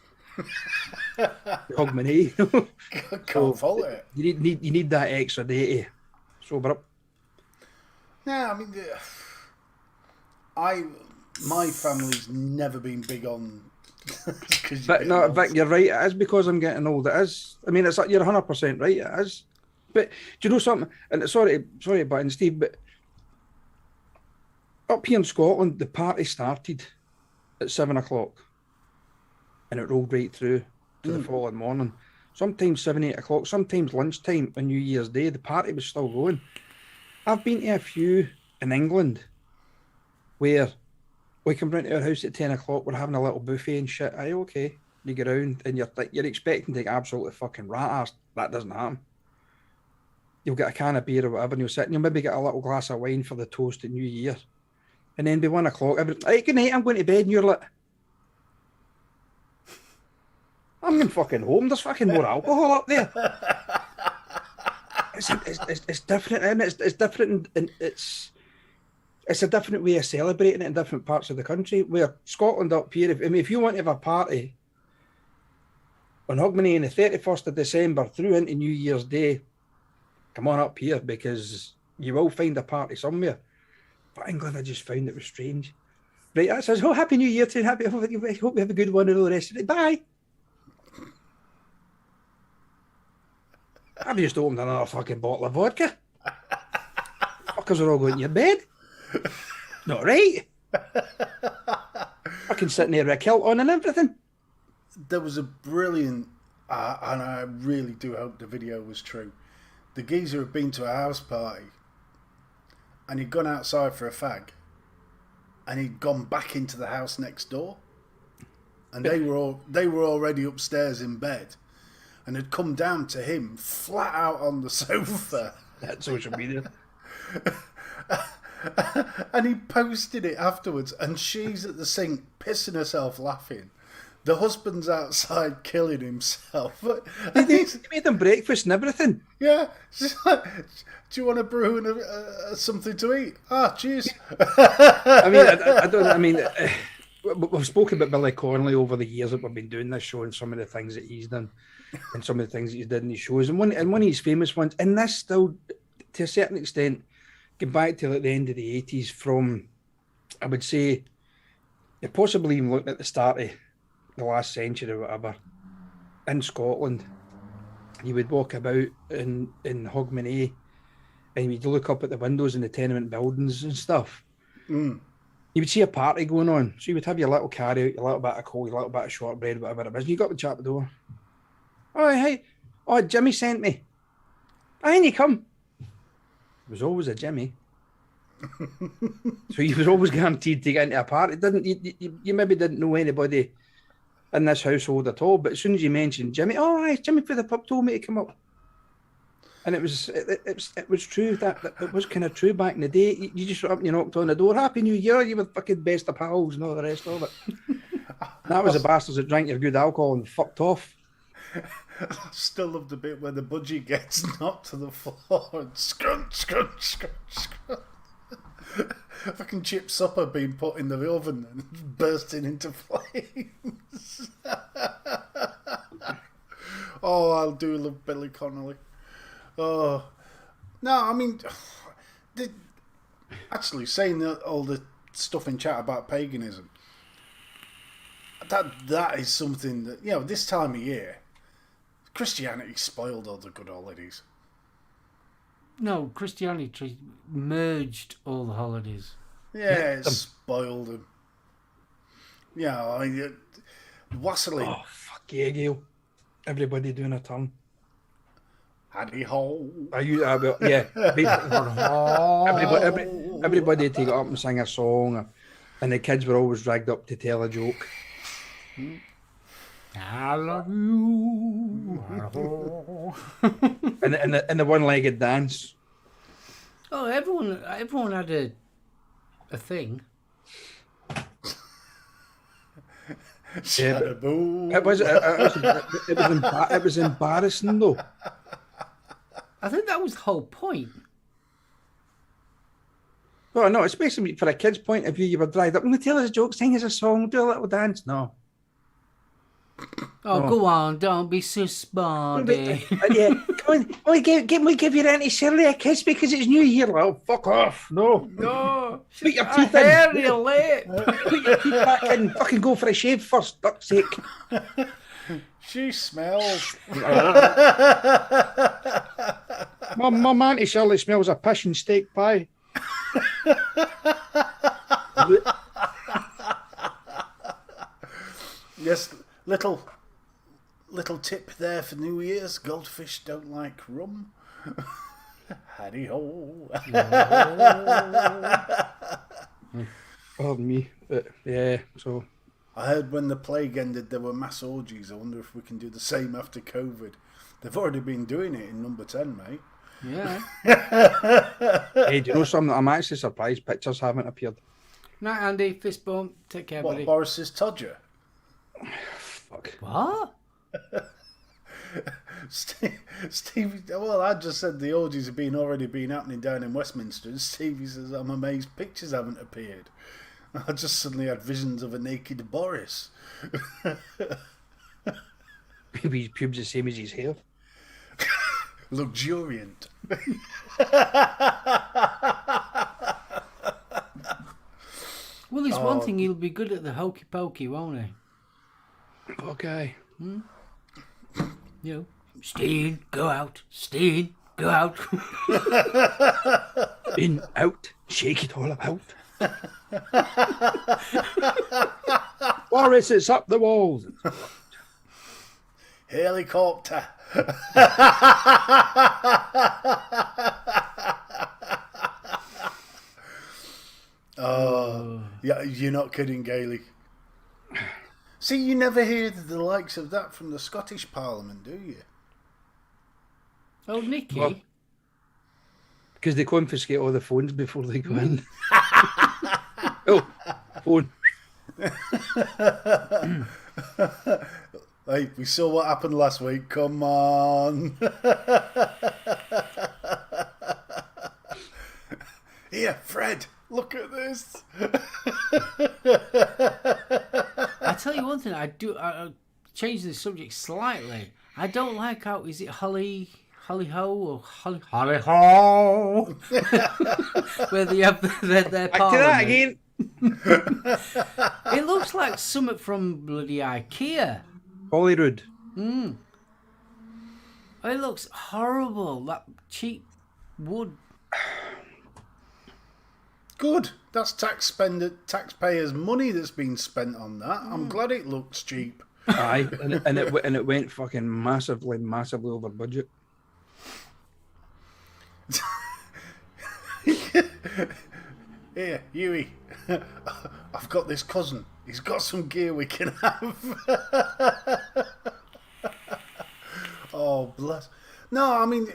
Hogmanay. Can't fault it. You need that extra day to sober up. Yeah, I mean, my family's never been big on. But no, Vic, you're right. It is because I'm getting old. It is. I mean, it's like you're 100% right. It is. But do you know something? And sorry, but Steve, but up here in Scotland, the party started at 7 o'clock, and it rolled right through to the following morning. Sometimes 7, 8 o'clock. Sometimes lunchtime on New Year's Day, the party was still going. I've been to a few in England where we come round to our house at 10 o'clock, we're having a little buffet and shit. Aye, okay. You get around and you're expecting to get absolutely fucking rat-assed. That doesn't happen. You'll get a can of beer or whatever and you'll sit and you'll maybe get a little glass of wine for the toast at New Year. And then by 1 o'clock, right, good night, I'm going to bed, and you're like, I'm going fucking home, there's fucking more alcohol up there. It's different, and it's different, and it's a different way of celebrating it in different parts of the country. Where Scotland up here, if you want to have a party on Hogmanay on the 31st of December through into New Year's Day, come on up here, because you will find a party somewhere. But England, I just found it was strange. Right, that says, oh, Happy New Year to you. Hope you have a good one and all the rest of it. Bye. I've just opened another fucking bottle of vodka. Fuckers are all going to your bed. Not right. Fucking sitting there with a kilt on and everything. There was a brilliant, and I really do hope the video was true. The geezer had been to a house party, and he'd gone outside for a fag, and he'd gone back into the house next door, and they were already upstairs in bed, and had come down to him flat out on the sofa. That's social media. And he posted it afterwards, and she's at the sink pissing herself laughing. The husband's outside killing himself. They made them breakfast and everything. Yeah. She's like, do you want a brew and something to eat? Ah, cheers. I mean, I don't. I mean, we've spoken about Billy Connolly over the years that we've been doing this show, and some of the things that he's done, and some of the things that he's did in his shows, and one of his famous ones, and this still, to a certain extent, get back to like the end of the 80s. From, I would say, you're possibly even looking at the start of the last century or whatever. In Scotland, you would walk about in Hogmanay, and you'd look up at the windows in the tenement buildings and stuff. Mm. You would see a party going on. So you would have your little carry out, your little bit of coal, your little bit of shortbread, whatever it was. And you got to chat at the door. Oh, hey. Oh, Jimmy sent me. Oh, in you come. It was always a Jimmy. So you was always guaranteed to get into a party. You maybe didn't know anybody in this household at all, but as soon as you mentioned Jimmy, oh, hi, Jimmy for the pub told me to come up. And it was true, that it was kind of true back in the day. You just went up and you knocked on the door, Happy New Year, you were fucking best of pals and all the rest of it. That was the bastards that drank your good alcohol and fucked off. I still love the bit where the budgie gets knocked to the floor and scrunch, scrunch, scrunch, scrunch. Fucking chip supper being put in the oven and bursting into flames. Oh, I do love Billy Connolly. Oh, no, I mean, actually saying all the stuff in chat about paganism, that is something that, you know, this time of year, Christianity spoiled all the good holidays. No, Christianity merged all the holidays. Yeah, it spoiled them. Yeah, I mean, Wassily. Oh, fuck yeah, Gail. Everybody doing a turn. Haddy ho. Are you? Yeah. Everybody take it up and sing a song, and the kids were always dragged up to tell a joke. I love you. and the one-legged dance. Oh, everyone had a thing. Yeah, it was embarrassing though. I think that was the whole point. Oh no, especially for a kid's point of view, you were dragged up. I'm going to tell us a joke, sing us a song, do a little dance. No. Oh, go on, don't be so sporty. Yeah, come on, we give your Auntie Shirley a kiss because it's New Year. Oh, fuck off. No. Put your teeth in. You're late. Put your teeth back in. Fucking go for a shave first, fuck's sake. She smells. Mum, Auntie Shirley smells a pish and steak pie. Yes, little tip there for New Year's. Goldfish don't like rum. Haddy ho. Pardon me, but yeah, so... I heard when the plague ended there were mass orgies. I wonder if we can do the same after COVID. They've already been doing it in number 10, mate. Yeah. Hey, do you know something? I'm actually surprised pictures haven't appeared. Night, Andy. Fist bump. Take care, What, buddy. Boris's Todger? Fuck. What? Stevie, well, I just said the orgies have already been happening down in Westminster, and Stevie says, I'm amazed pictures haven't appeared. I just suddenly had visions of a naked Boris. Maybe his pubes the same as his hair. Luxuriant. Well, there's one thing, he'll be good at the hokey pokey, won't he? Okay. You know, Steen, go out. Steen, go out. In, out, shake it all about. Boris, it's up the walls. Helicopter. Oh, yeah, you're not kidding, Gailey. See, you never hear the likes of that from the Scottish Parliament, do you? Oh, Nicky. Well, because they confiscate all the phones before they go in. Oh, phone. Hey, we saw what happened last week. Come on. Here, Fred, look at this. I tell you one thing, I'll change the subject slightly. I don't like how, is it Holly Ho or Holly Ho? Where they have their Back to that parliament. again. It looks like something from bloody IKEA. Holyrood. It looks horrible. That cheap wood. Good. That's taxpayers' money that's been spent on that. I'm glad it looks cheap. Aye, and it went fucking massively over budget. Here, Huey. I've got this cousin. He's got some gear we can have. Oh, bless. No, I mean,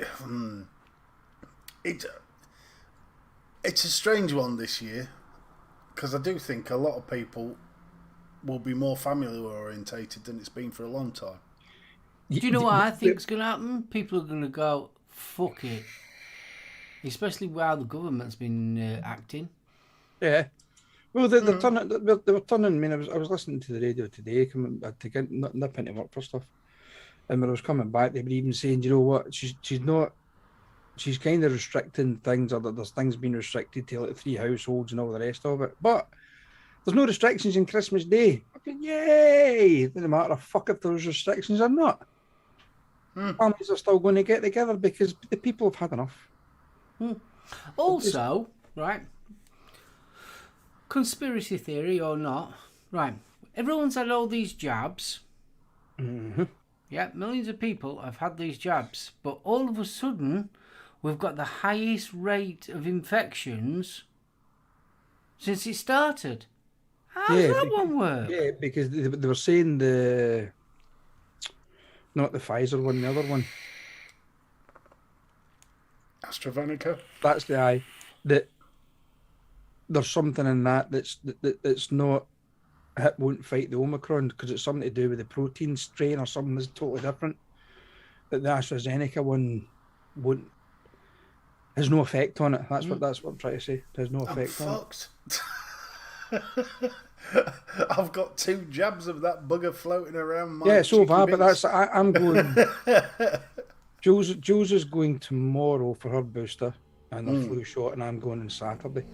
it's a strange one this year, because I do think a lot of people will be more family orientated than it's been for a long time. Do you know what I think is going to happen? People are going to go, fuck it. Especially while the government's been acting. Yeah. Well, they were turning. I mean, I was listening to the radio today, coming to get nip into work for stuff, and when I was coming back, they were even saying, you know what, she's kind of restricting things, or that there's things being restricted to like 3 households and all the rest of it. But there's no restrictions on Christmas Day. Fucking yay! It doesn't matter a fuck if there's restrictions or not. Families are still going to get together because the people have had enough. Also, right, conspiracy theory or not, right, everyone's had all these jabs. Mm-hmm. Yeah, millions of people have had these jabs, but all of a sudden, we've got the highest rate of infections since it started. How does that one work? Yeah, because they were saying not the Pfizer one, the other one. AstraZeneca? That's the eye. That there's something in that's not, it won't fight the Omicron because it's something to do with the protein strain or something that's totally different. That the AstraZeneca one has no effect on it. That's what I'm trying to say. There's no effect on fucked. I've got 2 jabs of that bugger floating around my so far, but bits. I'm going. Jules is going tomorrow for her booster and her flu shot, and I'm going on Saturday.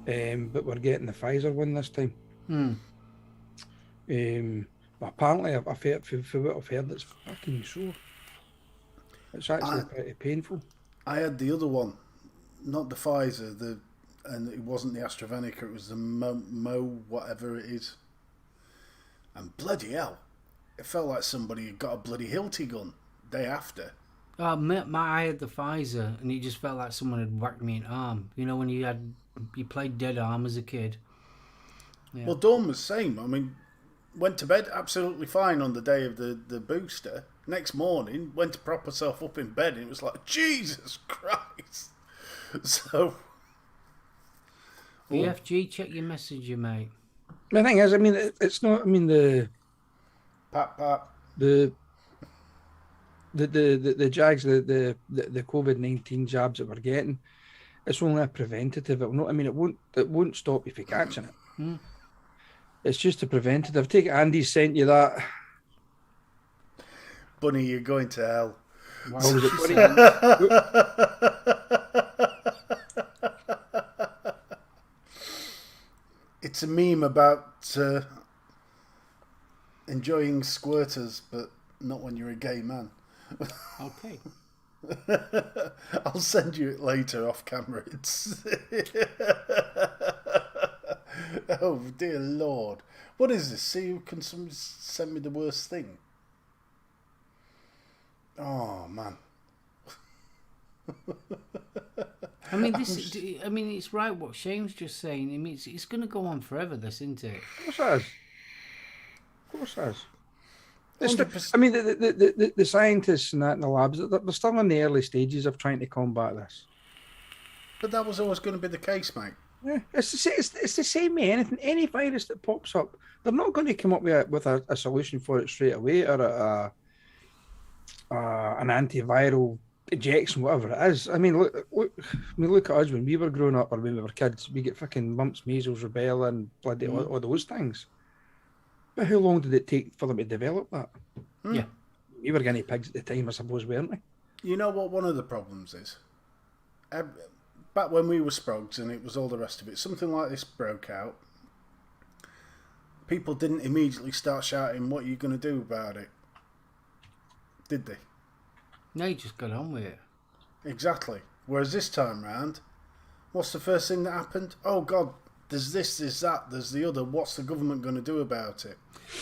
But we're getting the Pfizer one this time. But apparently, I've heard, for what I've heard, it's fucking sore. It's actually pretty painful. I had the other one, not the Pfizer, and it wasn't the AstraZeneca, it was the Mo whatever it is. And bloody hell, it felt like somebody had got a bloody Hilti gun day after. I had the Pfizer, and it just felt like someone had whacked me in the arm. You know when you played Dead Arm as a kid? Yeah. Well, Dawn was the same. I mean, went to bed absolutely fine on the day of the booster. Next morning, went to prop herself up in bed, and it was like, Jesus Christ. So... BFG, check your messenger, mate. The thing is, I mean, it's not. I mean, the jags, the COVID-19 jabs that we're getting, it's only a preventative. It will not. I mean, it won't stop you from catching it. It's just a preventative. Take it. Andy sent you that. Bunny, you're going to hell. Wow. Was it Bunny? It's a meme about enjoying squirters, but not when you're a gay man. Okay. I'll send you it later off camera. It's oh dear Lord, what is this? See who can send me the worst thing. Oh man. I mean, it's right what Shane's just saying. I mean, it's going to go on forever, this, isn't it? Of course it is. I mean, the scientists and that in the labs, they're still in the early stages of trying to combat this. But that was always going to be the case, mate. Yeah, it's the same with anything. Any virus that pops up, they're not going to come up with a solution for it straight away, or an antiviral injection, whatever it is. I mean, look at us when we were growing up, or when we were kids. We get fucking mumps, measles, rubella, and bloody all those things. But how long did it take for them to develop that? Yeah. We were guinea pigs at the time, I suppose, weren't we? You know what one of the problems is? Back when we were sprogs and it was all the rest of it, something like this broke out. People didn't immediately start shouting, "What are you going to do about it?" Did they? No, you just got on with it. Exactly. Whereas this time round, what's the first thing that happened? Oh God, there's this, there's that, there's the other. What's the government going to do about it?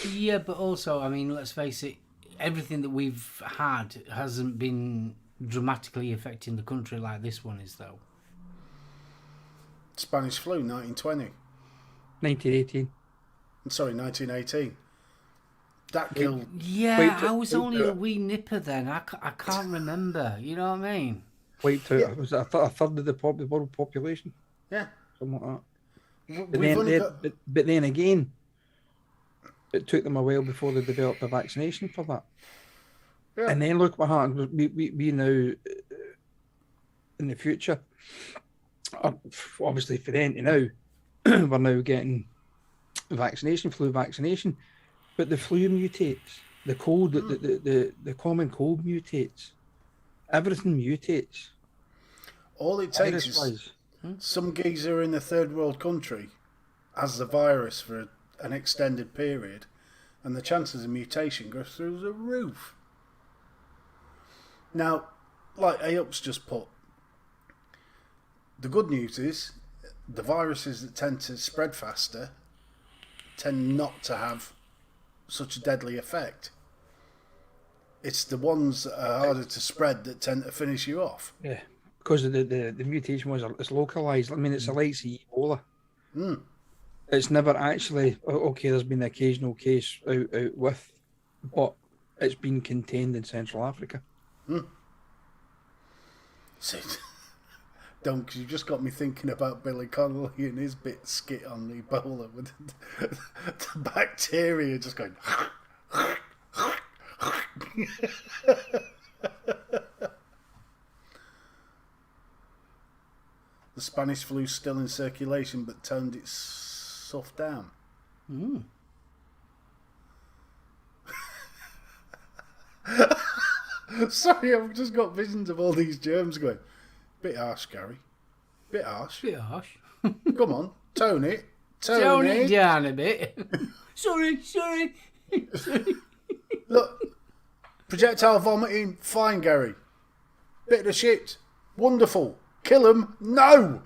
Yeah, but also, I mean, let's face it, everything that we've had hasn't been dramatically affecting the country like this one is, though. Spanish flu, 1920. 1918. Sorry, 1918. That killed... Yeah, I was only a wee nipper then. I can't remember. You know what I mean? Wiped out. Was it a third of the world population? Yeah. Something like that. We've But then again, it took them a while before they developed a vaccination for that. Yeah. And then look what happened. We now, in the future, obviously for then to now, we're now getting flu vaccination, but the flu mutates, the cold, the common cold mutates, everything mutates. All it takes is some geezer in a third world country has the virus for an extended period, and the chances of mutation go through the roof. Now, like Aop's just put, the good news is the viruses that tend to spread faster tend not to have such a deadly effect. It's the ones that are harder to spread that tend to finish you off. Yeah, because the mutation it's localized. I mean, it's a like Ebola. It's never actually okay. There's been an occasional case out with, but it's been contained in Central Africa. See, don't, because you just got me thinking about Billy Connolly and his bit skit on Ebola with the bacteria just going. The Spanish flu's still in circulation, but toned its stuff down. Sorry, I've just got visions of all these germs going. Bit harsh, Gary. Bit harsh. Bit harsh. Come on, tone it. Tone it down a bit. Sorry. Look, projectile vomiting, fine, Gary. Bit of shit, wonderful. Kill him, no.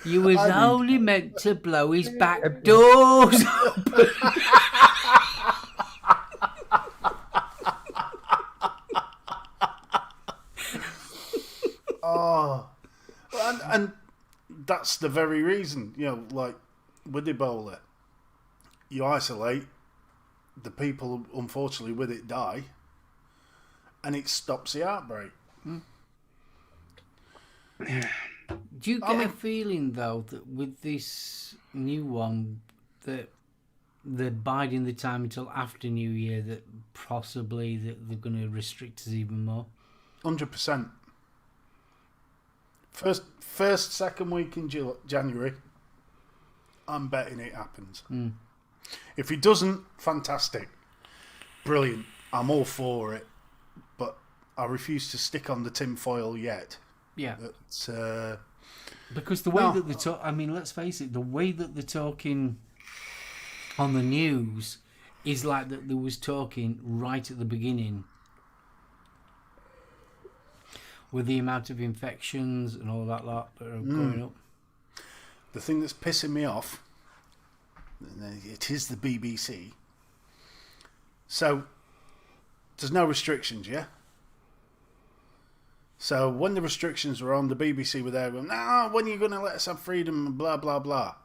You was only meant to blow his back doors open. And that's the very reason, like with Ebola, you isolate, the people unfortunately with it die, and it stops the outbreak. Do you get a feeling though that with this new one that they're biding the time until after New Year, that possibly that they're going to restrict us even more? 100%. Second week in January, I'm betting it happens. If it doesn't, fantastic. Brilliant. I'm all for it. But I refuse to stick on the tin foil yet. Yeah. Because the way that they're talking, I mean, let's face it, the way that they're talking on the news is like that they was talking right at the beginning. With the amount of infections and all that lot that are going up. The thing that's pissing me off, it is the BBC. So, there's no restrictions, yeah? So, when the restrictions were on, the BBC were there going, when are you going to let us have freedom and blah, blah, blah.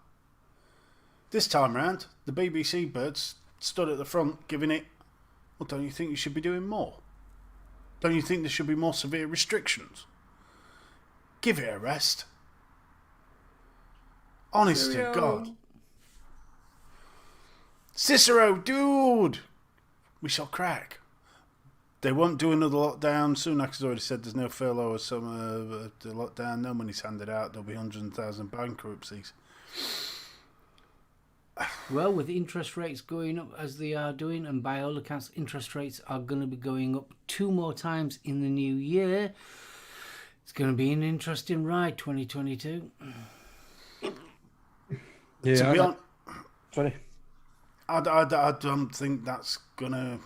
This time round, the BBC birds stood at the front giving it, well, don't you think you should be doing more? Don't you think there should be more severe restrictions? Give it a rest. Honest to God. Cicero, dude! We shall crack. They won't do another lockdown. Sunak's already said there's no furlough or summer the lockdown. No money's handed out. There'll be 100,000 bankruptcies. Well, with interest rates going up as they are doing, and by all accounts, interest rates are going to be going up 2 more times in the new year. It's going to be an interesting ride, 2022. Yeah, To be honest, sorry. I don't think that's gonna.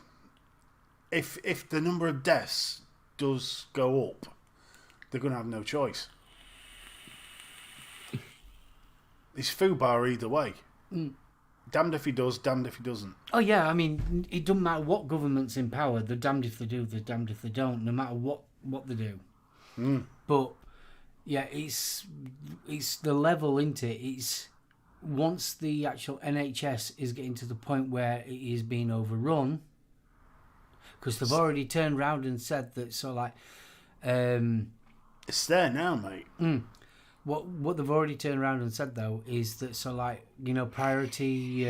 If the number of deaths does go up, they're gonna have no choice. It's FUBAR either way. Damned if he does, damned if he doesn't. Oh yeah, I mean, it doesn't matter what government's in power. They're damned if they do, they're damned if they don't. No matter what they do. But yeah, it's the level, isn't it? It's once the actual NHS is getting to the point where it is being overrun, because they've already turned round and said that. So like, It's there now, mate. What they've already turned around and said though is that, so like, you know, priority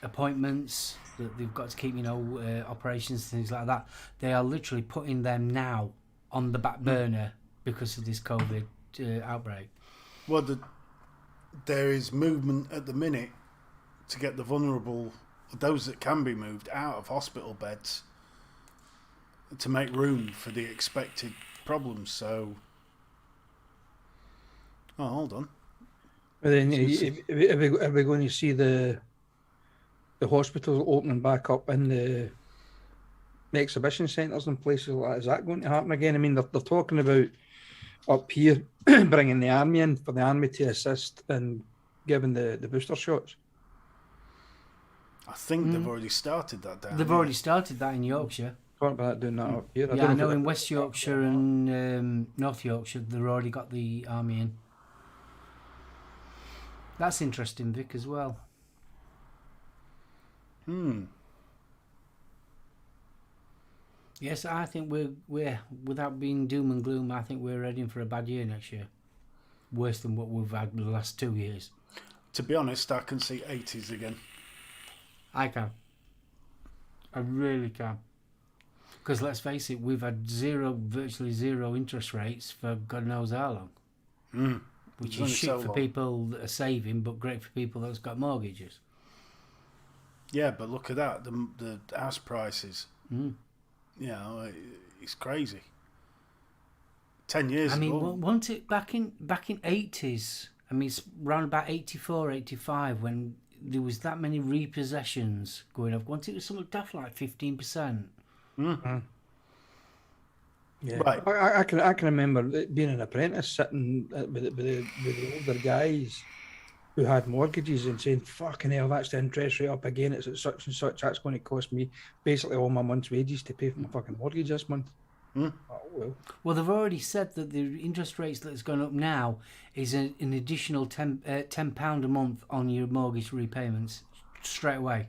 appointments that they've got to keep, you know, operations, things like that, they are literally putting them now on the back burner because of this COVID outbreak. Well, there is movement at the minute to get the vulnerable, those that can be moved, out of hospital beds to make room for the expected problems. So, oh, hold on. But then, are we going to see the hospitals opening back up in the exhibition centres and places like that? Is that going to happen again? I mean, they're talking about up here bringing the army in for the army to assist and giving the booster shots. I think they've already started that down They've here. already started that in Yorkshire. Talking about doing that up here. Yeah, I know in West Yorkshire and North Yorkshire they've already got the army in. That's interesting, Vic, as well. Yes, I think we're without being doom and gloom, I think we're heading for a bad year next year. Worse than what we've had the last 2 years. To be honest, I can see 80s again. I can. I really can. Because let's face it, we've had virtually zero interest rates for God knows how long. Which is shit for people that are saving, but great for people that's got mortgages. Yeah, but look at that, the house prices. You know, it's crazy. 10 years ago. I mean, wasn't it back in 80s? I mean, it's around about 84, 85 when there was that many repossessions going up. Wasn't it something daft like 15%? Yeah, right. I can remember being an apprentice sitting with the older guys who had mortgages and saying, "Fucking hell, that's the interest rate up again. It's at such and such. That's going to cost me basically all my month's wages to pay for my fucking mortgage this month." Oh, Well, they've already said that the interest rates that's gone up now is an additional £10 a month on your mortgage repayments straight away.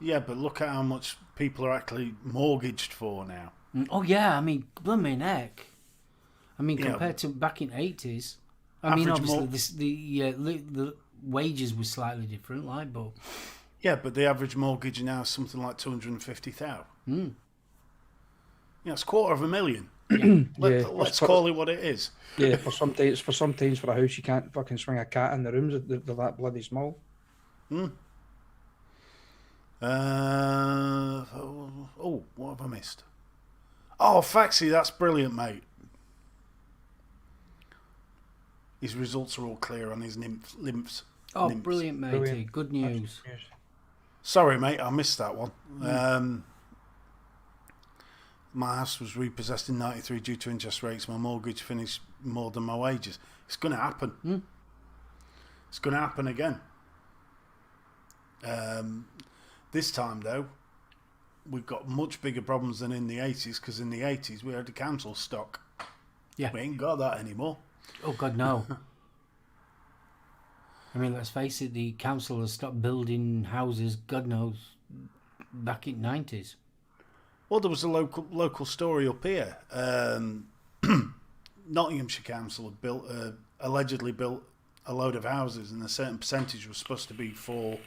Yeah, but look at how much people are actually mortgaged for now. Oh yeah, I mean, blooming heck. I mean, Yeah. compared to back in 80s, I mean, Average obviously the wages were slightly different, like, but Yeah, but the average mortgage now is something like 250,000. Yeah, it's $250,000. Let's call it what it is. yeah. For sometimes for a house you can't fucking swing a cat in the rooms. They're that bloody small. What have I missed? Oh, Faxi, that's brilliant, mate. His results are all clear on his lymphs. oh, Nymphs. brilliant, matey. Brilliant. Good news. Sorry, mate, I missed that one. My house was repossessed in '93 due to interest rates. My mortgage finished more than my wages. It's going to happen. It's going to happen again. This time, though, we've got much bigger problems than in the 80s, because in the 80s we had a council stock. Yeah. We ain't got that anymore. Oh God, no. I mean, let's face it, the council has stopped building houses, God knows, back in 90s. Well, there was a local story up here. Nottinghamshire Council had allegedly built a load of houses, and a certain percentage was supposed to be for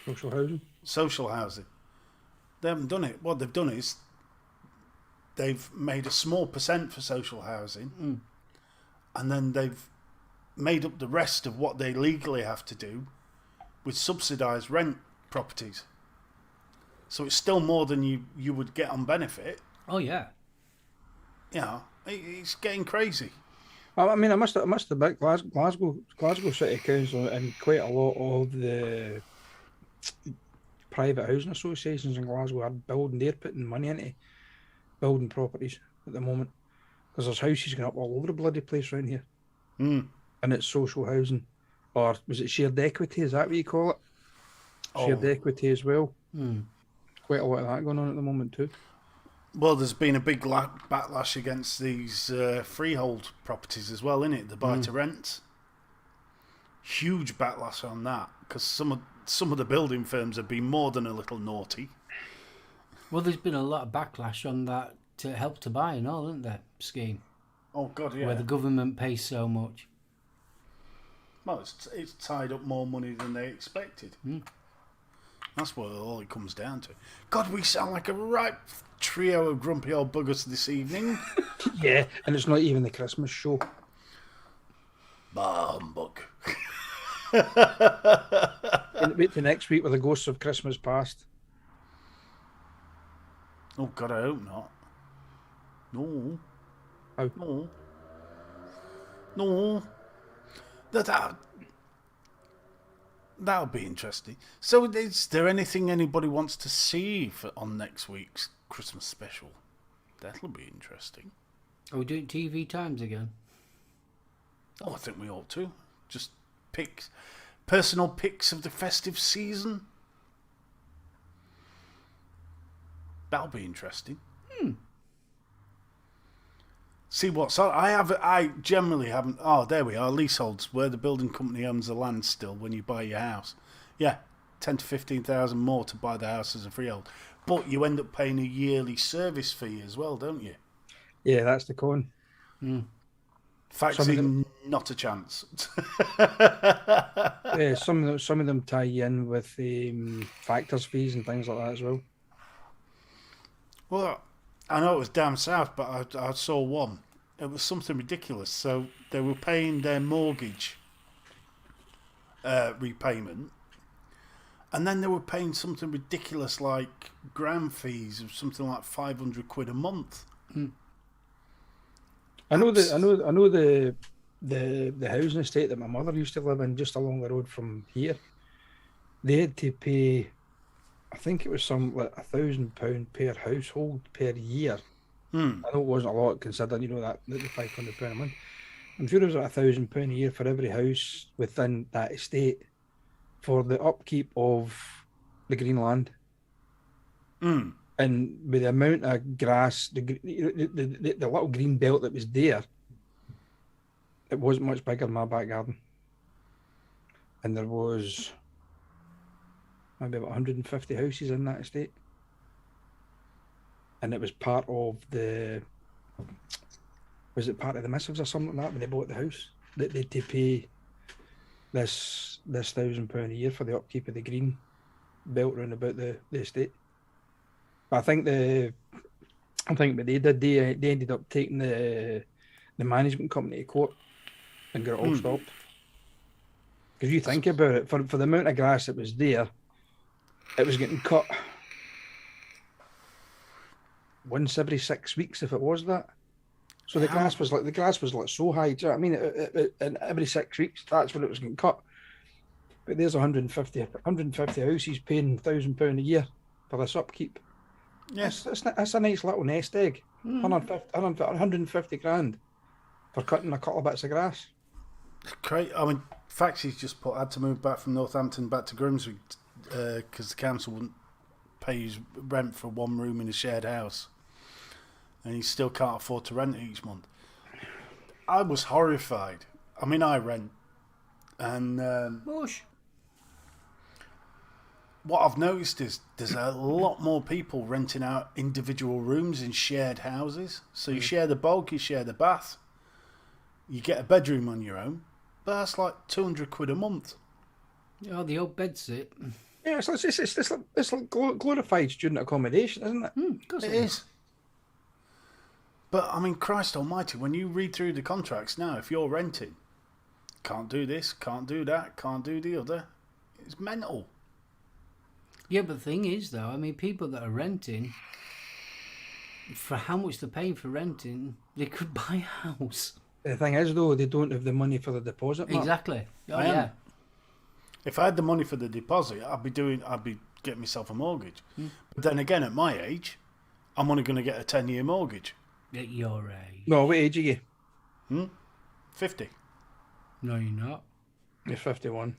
social housing. They haven't done it. What they've done is they've made a small percent for social housing, and then they've made up the rest of what they legally have to do with subsidised rent properties. So it's still more than you would get on benefit. Oh yeah. Yeah, it's getting crazy. I mean, I must admit, Glasgow City Council and quite a lot of the private housing associations in Glasgow are building. They're putting money into building properties at the moment because there's houses going up all over the bloody place around here, and it's social housing, or was it shared equity? Is that what you call it? Shared equity as well. Quite a lot of that going on at the moment too. Well, there's been a big backlash against these freehold properties as well, innit? The buy to rent. Huge backlash on that because some of the building firms have been more than a little naughty. Well, there's been a lot of backlash on that to Help to Buy and all, isn't there? Scheme. Oh God, yeah. Where the government pays so much. Well, it's tied up more money than they expected. That's what all it comes down to. God, we sound like a right trio of grumpy old buggers this evening. Yeah, and it's not even the Christmas show. Bah, humbug. Wait till next week with the Ghosts of Christmas Past. Oh God, I hope not. No. How? No. That'll be interesting. So, is there anything anybody wants to see on next week's Christmas special? That'll be interesting. Are we doing TV times again? Oh, I think we ought to. Just personal picks of the festive season. That'll be interesting. See what's on. I generally haven't. Oh, there we are. Leaseholds, where the building company owns the land still when you buy your house. Yeah, 10 to 15,000 more to buy the house as a freehold, but you end up paying a yearly service fee as well, don't you? Yeah, that's the con. Faxing, not a chance. Yeah, some of them tie in with factors fees and things like that as well. Well, I know it was down south, but I saw one. It was something ridiculous. So they were paying their mortgage repayment, and then they were paying something ridiculous like ground fees of something like £500 a month. I know the housing estate that my mother used to live in just along the road from here. They had to pay, I think it was some like £1,000 per household per year. I know it wasn't a lot considering, that the £500 a month. I'm sure it was like £1,000 a year for every house within that estate for the upkeep of the green land. And with the amount of grass, the little green belt that was there, it wasn't much bigger than my back garden. And there was maybe about 150 houses in that estate. And it was part of was it part of the missives or something like that when they bought the house? That they had to pay this £1,000 a year for the upkeep of the green belt round about the estate. But I think what they did, they ended up taking the management company to court and got it all stopped. Because you think about it, for the amount of grass that was there, it was getting cut once every 6 weeks if it was that. So the grass was like so high. Do you know what I mean? And every 6 weeks, that's when it was getting cut. But there's 150 houses paying £1,000 a year for this upkeep. Yes, that's a nice little nest egg. 150 grand for cutting a couple of bits of grass. Great. I mean, Faxy's just had to move back from Northampton back to Grimsby because the council wouldn't pay his rent for one room in a shared house, and he still can't afford to rent it each month. I was horrified. I mean, I rent, and what I've noticed is there's a lot more people renting out individual rooms in shared houses. So you share the bulk, you share the bath, you get a bedroom on your own, but that's like £200 a month. Oh, the old bed sit. Yeah, it's like glorified student accommodation, isn't it? Of course It is. But I mean, Christ Almighty, when you read through the contracts now, if you're renting, can't do this, can't do that, can't do the other. It's mental. Yeah, but the thing is, though, I mean, people that are renting, for how much they're paying for renting, they could buy a house. The thing is, though, they don't have the money for the deposit. Mark. Exactly. Oh, I am. yeah. If I had the money for the deposit, I'd be getting myself a mortgage. But then again, at my age, I'm only going to get a 10-year mortgage. At your age. No, what age are you? 50. No, you're not. You're 51.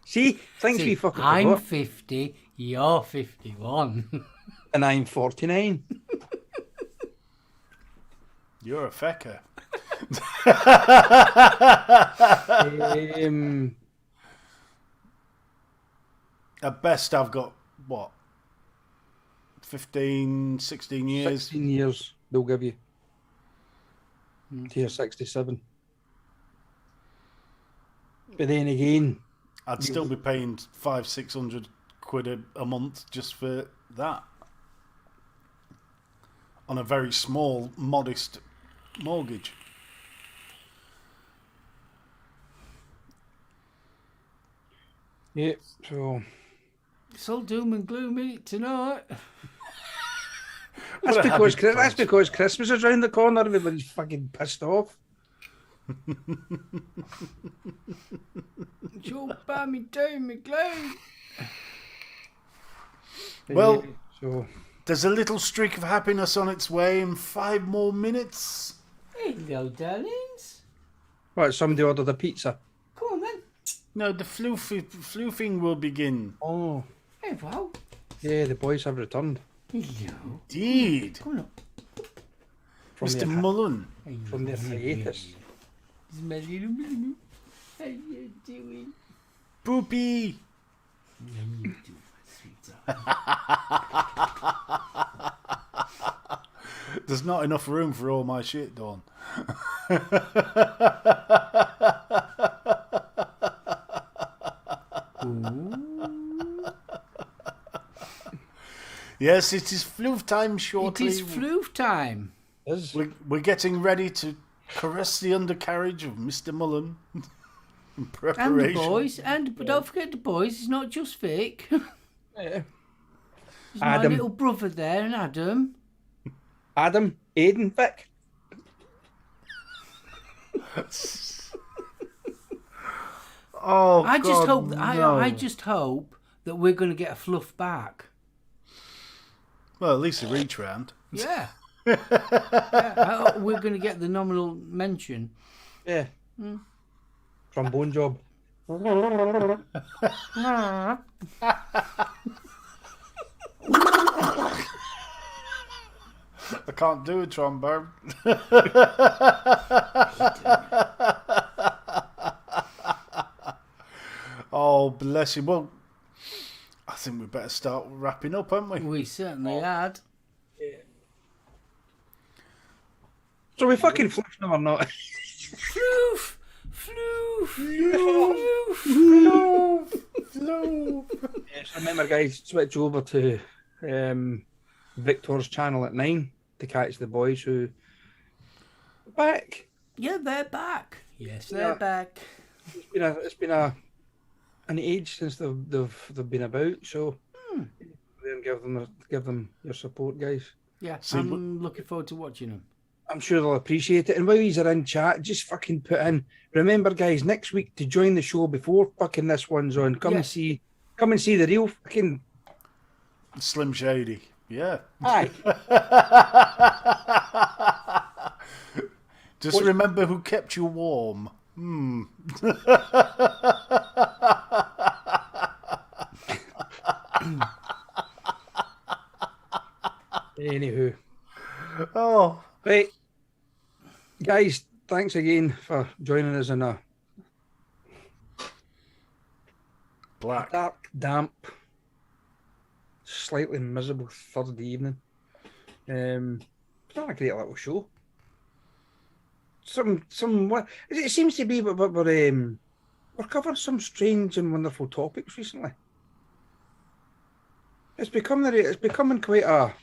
See, things we fucking I'm forgot. 50, you're 51. And I'm 49. You're a fecker. At best, I've got, what, 15, 16 years? 16 years they'll give you. To your 67. But then again, I'd still be paying £500-600 a month just for that. On a very small, modest mortgage. yeah, so It's all doom and gloom in it tonight. that's because Christmas is round the corner. Everybody's fucking pissed off. You'll buy me doom and gloom. Well, So there's a little streak of happiness on its way in 5 more minutes. Hello, darlings. what? Somebody ordered a pizza. Come on, then. No, the floofing will begin. Oh, Hey, wow. yeah, the boys have returned Hello. Indeed. Come on. from Mr. their Mullen. from their hiatus. It's my little Moo. How you doing? Poopy. How you doing, sweetheart? There's not enough room for all my shit, Dawn. Yes, it is floof time It shortly. is floof time. Is We're getting ready to caress the undercarriage of Mr. Mullen. In And preparation. the boys. But don't forget the boys. It's not just Vic. yeah. There's my Adam. little brother there and Adam. Adam, Aiden, Vic. Oh, I just God, hope. no. I just hope that we're going to get a fluff back. Well, at least a reach round. Yeah. I hope we're going to get the nominal mention. Yeah. Trombone job. I can't do a trombone. Oh, bless you. Well, I think we better start wrapping up, haven't we? We certainly had. So we fucking flipped them or not? Floof! Floof! Floof! Yes, remember, guys, switch over to Victor's channel at 9 to catch the boys who are back. Yeah, they're back. Yes, they're Yeah. back. It's been an age since they've been about, so then give them your support, guys. Yeah, See, I'm looking forward to watching them. I'm sure they'll appreciate it. And while these are in chat, just fucking put in. Remember, guys, next week to join the show before fucking this one's on. Come and see the real fucking Slim Shady. Yeah. aye. Just remember who kept you warm. Anywho, Oh. right, guys, thanks again for joining us on a Black. Dark, damp, slightly miserable Thursday evening. It's not a great little show. It seems to be, but we're covering some strange and wonderful topics recently. It's becoming quite a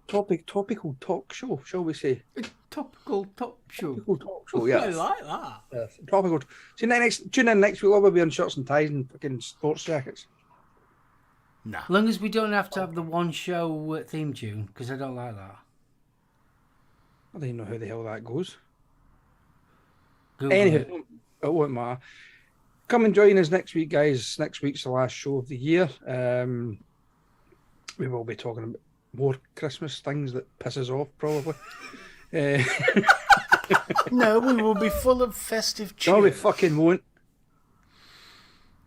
topical talk show, shall we say? A topical talk show. Topical talk show, yeah. I like that. Yes, topical. Tune in next week. We'll be on shirts and ties and fucking sports jackets. Nah. As long as we don't have to have the one show theme tune, because I don't like that. I don't even know how the hell that goes. Google Anywho, it. it won't matter. Come and join us next week, guys. Next week's the last show of the year. We will be talking about more Christmas things that piss us off, probably. No, we will be full of festive cheer. No, we fucking won't.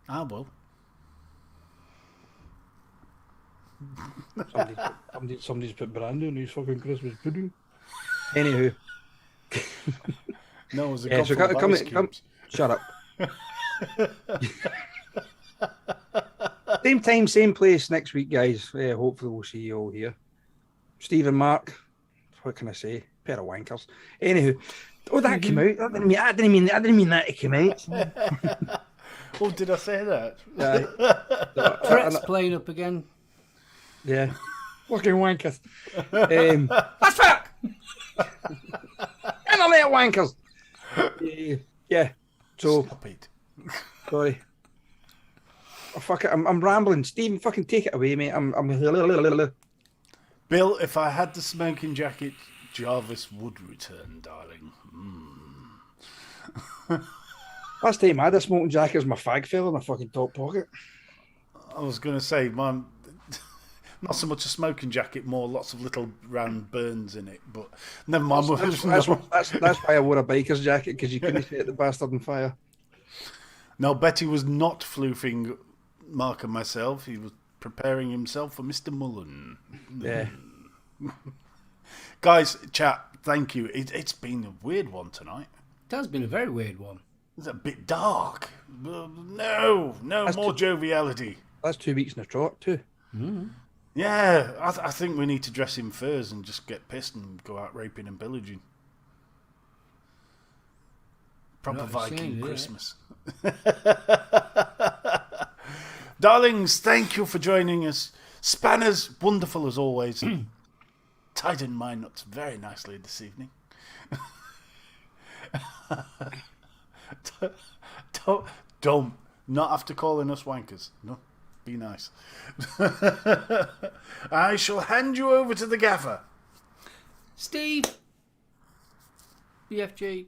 I will. Somebody's put brandy on his fucking Christmas pudding. Anywho. No, it was a Yeah, so couple of come, ice come, cubes. shut up. Same time, same place next week, guys. Hopefully we'll see you all here. Steve and Mark, what can I say? Pair of wankers. Anywho, that came out. I didn't mean that to come out. Oh, did I say that? Threats playing up again. Yeah. Fucking wankers. That's fuck! Internet wankers! Yeah. So, Stop it. sorry. Oh, fuck it. I'm rambling. Stephen, fucking take it away, mate. I'm Bill, if I had the smoking jacket, Jarvis would return, darling. Last time I had a smoking jacket was my fag fell in my fucking top pocket. I was going to say, not so much a smoking jacket, more lots of little round burns in it. But never mind. That's why I wore a biker's jacket, because you couldn't set the bastard on fire. No, Betty was not floofing Mark and myself. He was preparing himself for Mr. Mullen. Yeah. Guys, chat, thank you. It's been a weird one tonight. It has been a very weird one. It's a bit dark. No, more joviality. That's 2 weeks in a trot, too. Mm. Yeah, I think we need to dress in furs and just get pissed and go out raping and pillaging. Proper Not Viking saying, yeah. Christmas. Darlings, thank you for joining us. Spanners, wonderful as always. Tightened my nuts very nicely this evening. Don't, not after calling us wankers. No, be nice. I shall hand you over to the gaffer. Steve, BFG,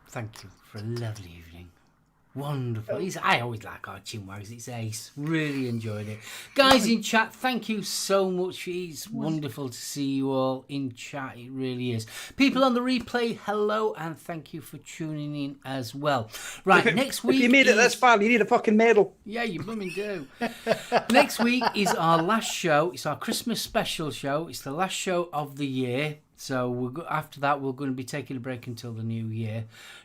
thank you for a lovely evening. Wonderful. I always like our chinwags. It's ace. Really enjoyed it. Guys in chat, thank you so much. It's wonderful to see you all in chat. It really is. People on the replay, hello, and thank you for tuning in as well. Right, next week. If you made it this far, you need a fucking medal. Yeah, you blooming do. Next week is our last show. It's our Christmas special show. It's the last show of the year. So after that, we're going to be taking a break until the new year.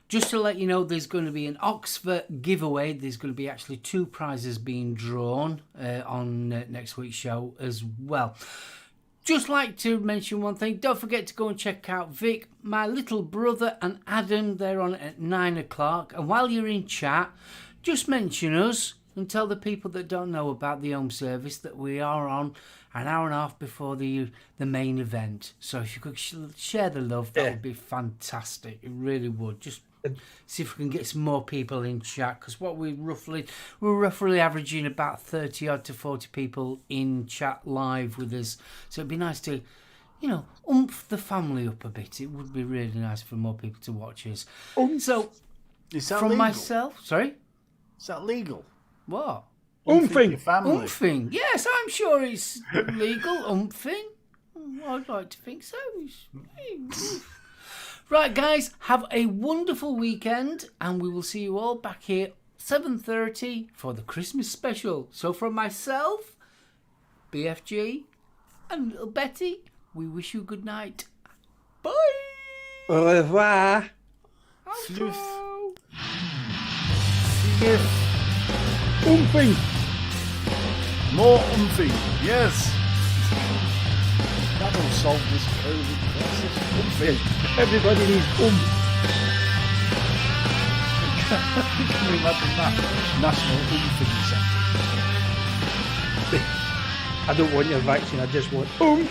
Just to let you know, there's going to be an Oxford giveaway. There's going to be actually 2 prizes being drawn on next week's show as well. Just like to mention one thing. Don't forget to go and check out Vic, my little brother, and Adam. They're on at 9 o'clock. And while you're in chat, just mention us and tell the people that don't know about the Ohm Service that we are on an hour and a half before the main event. So if you could share the love, that would be fantastic. It really would. Just see if we can get some more people in chat, because we're roughly averaging about 30 odd to 40 people in chat live with us. So it'd be nice to, oomph the family up a bit. It would be really nice for more people to watch us. So Is that from legal? myself, sorry, Is that legal? what? Umphing your family. Umphing, yes, I'm sure it's legal. Umphing, I'd like to think so. Right, guys, have a wonderful weekend, and we will see you all back here 7:30 for the Christmas special. So from myself, BFG, and little Betty, we wish you good night. Bye. Au revoir. Floof. Outro. Skiff. Oomping. More umphy. Yes. That'll solve this COVID crisis. Umphy. Everybody needs oomph. Can you imagine that? National Umphy Centre. I don't want your vaccine, I just want oomph.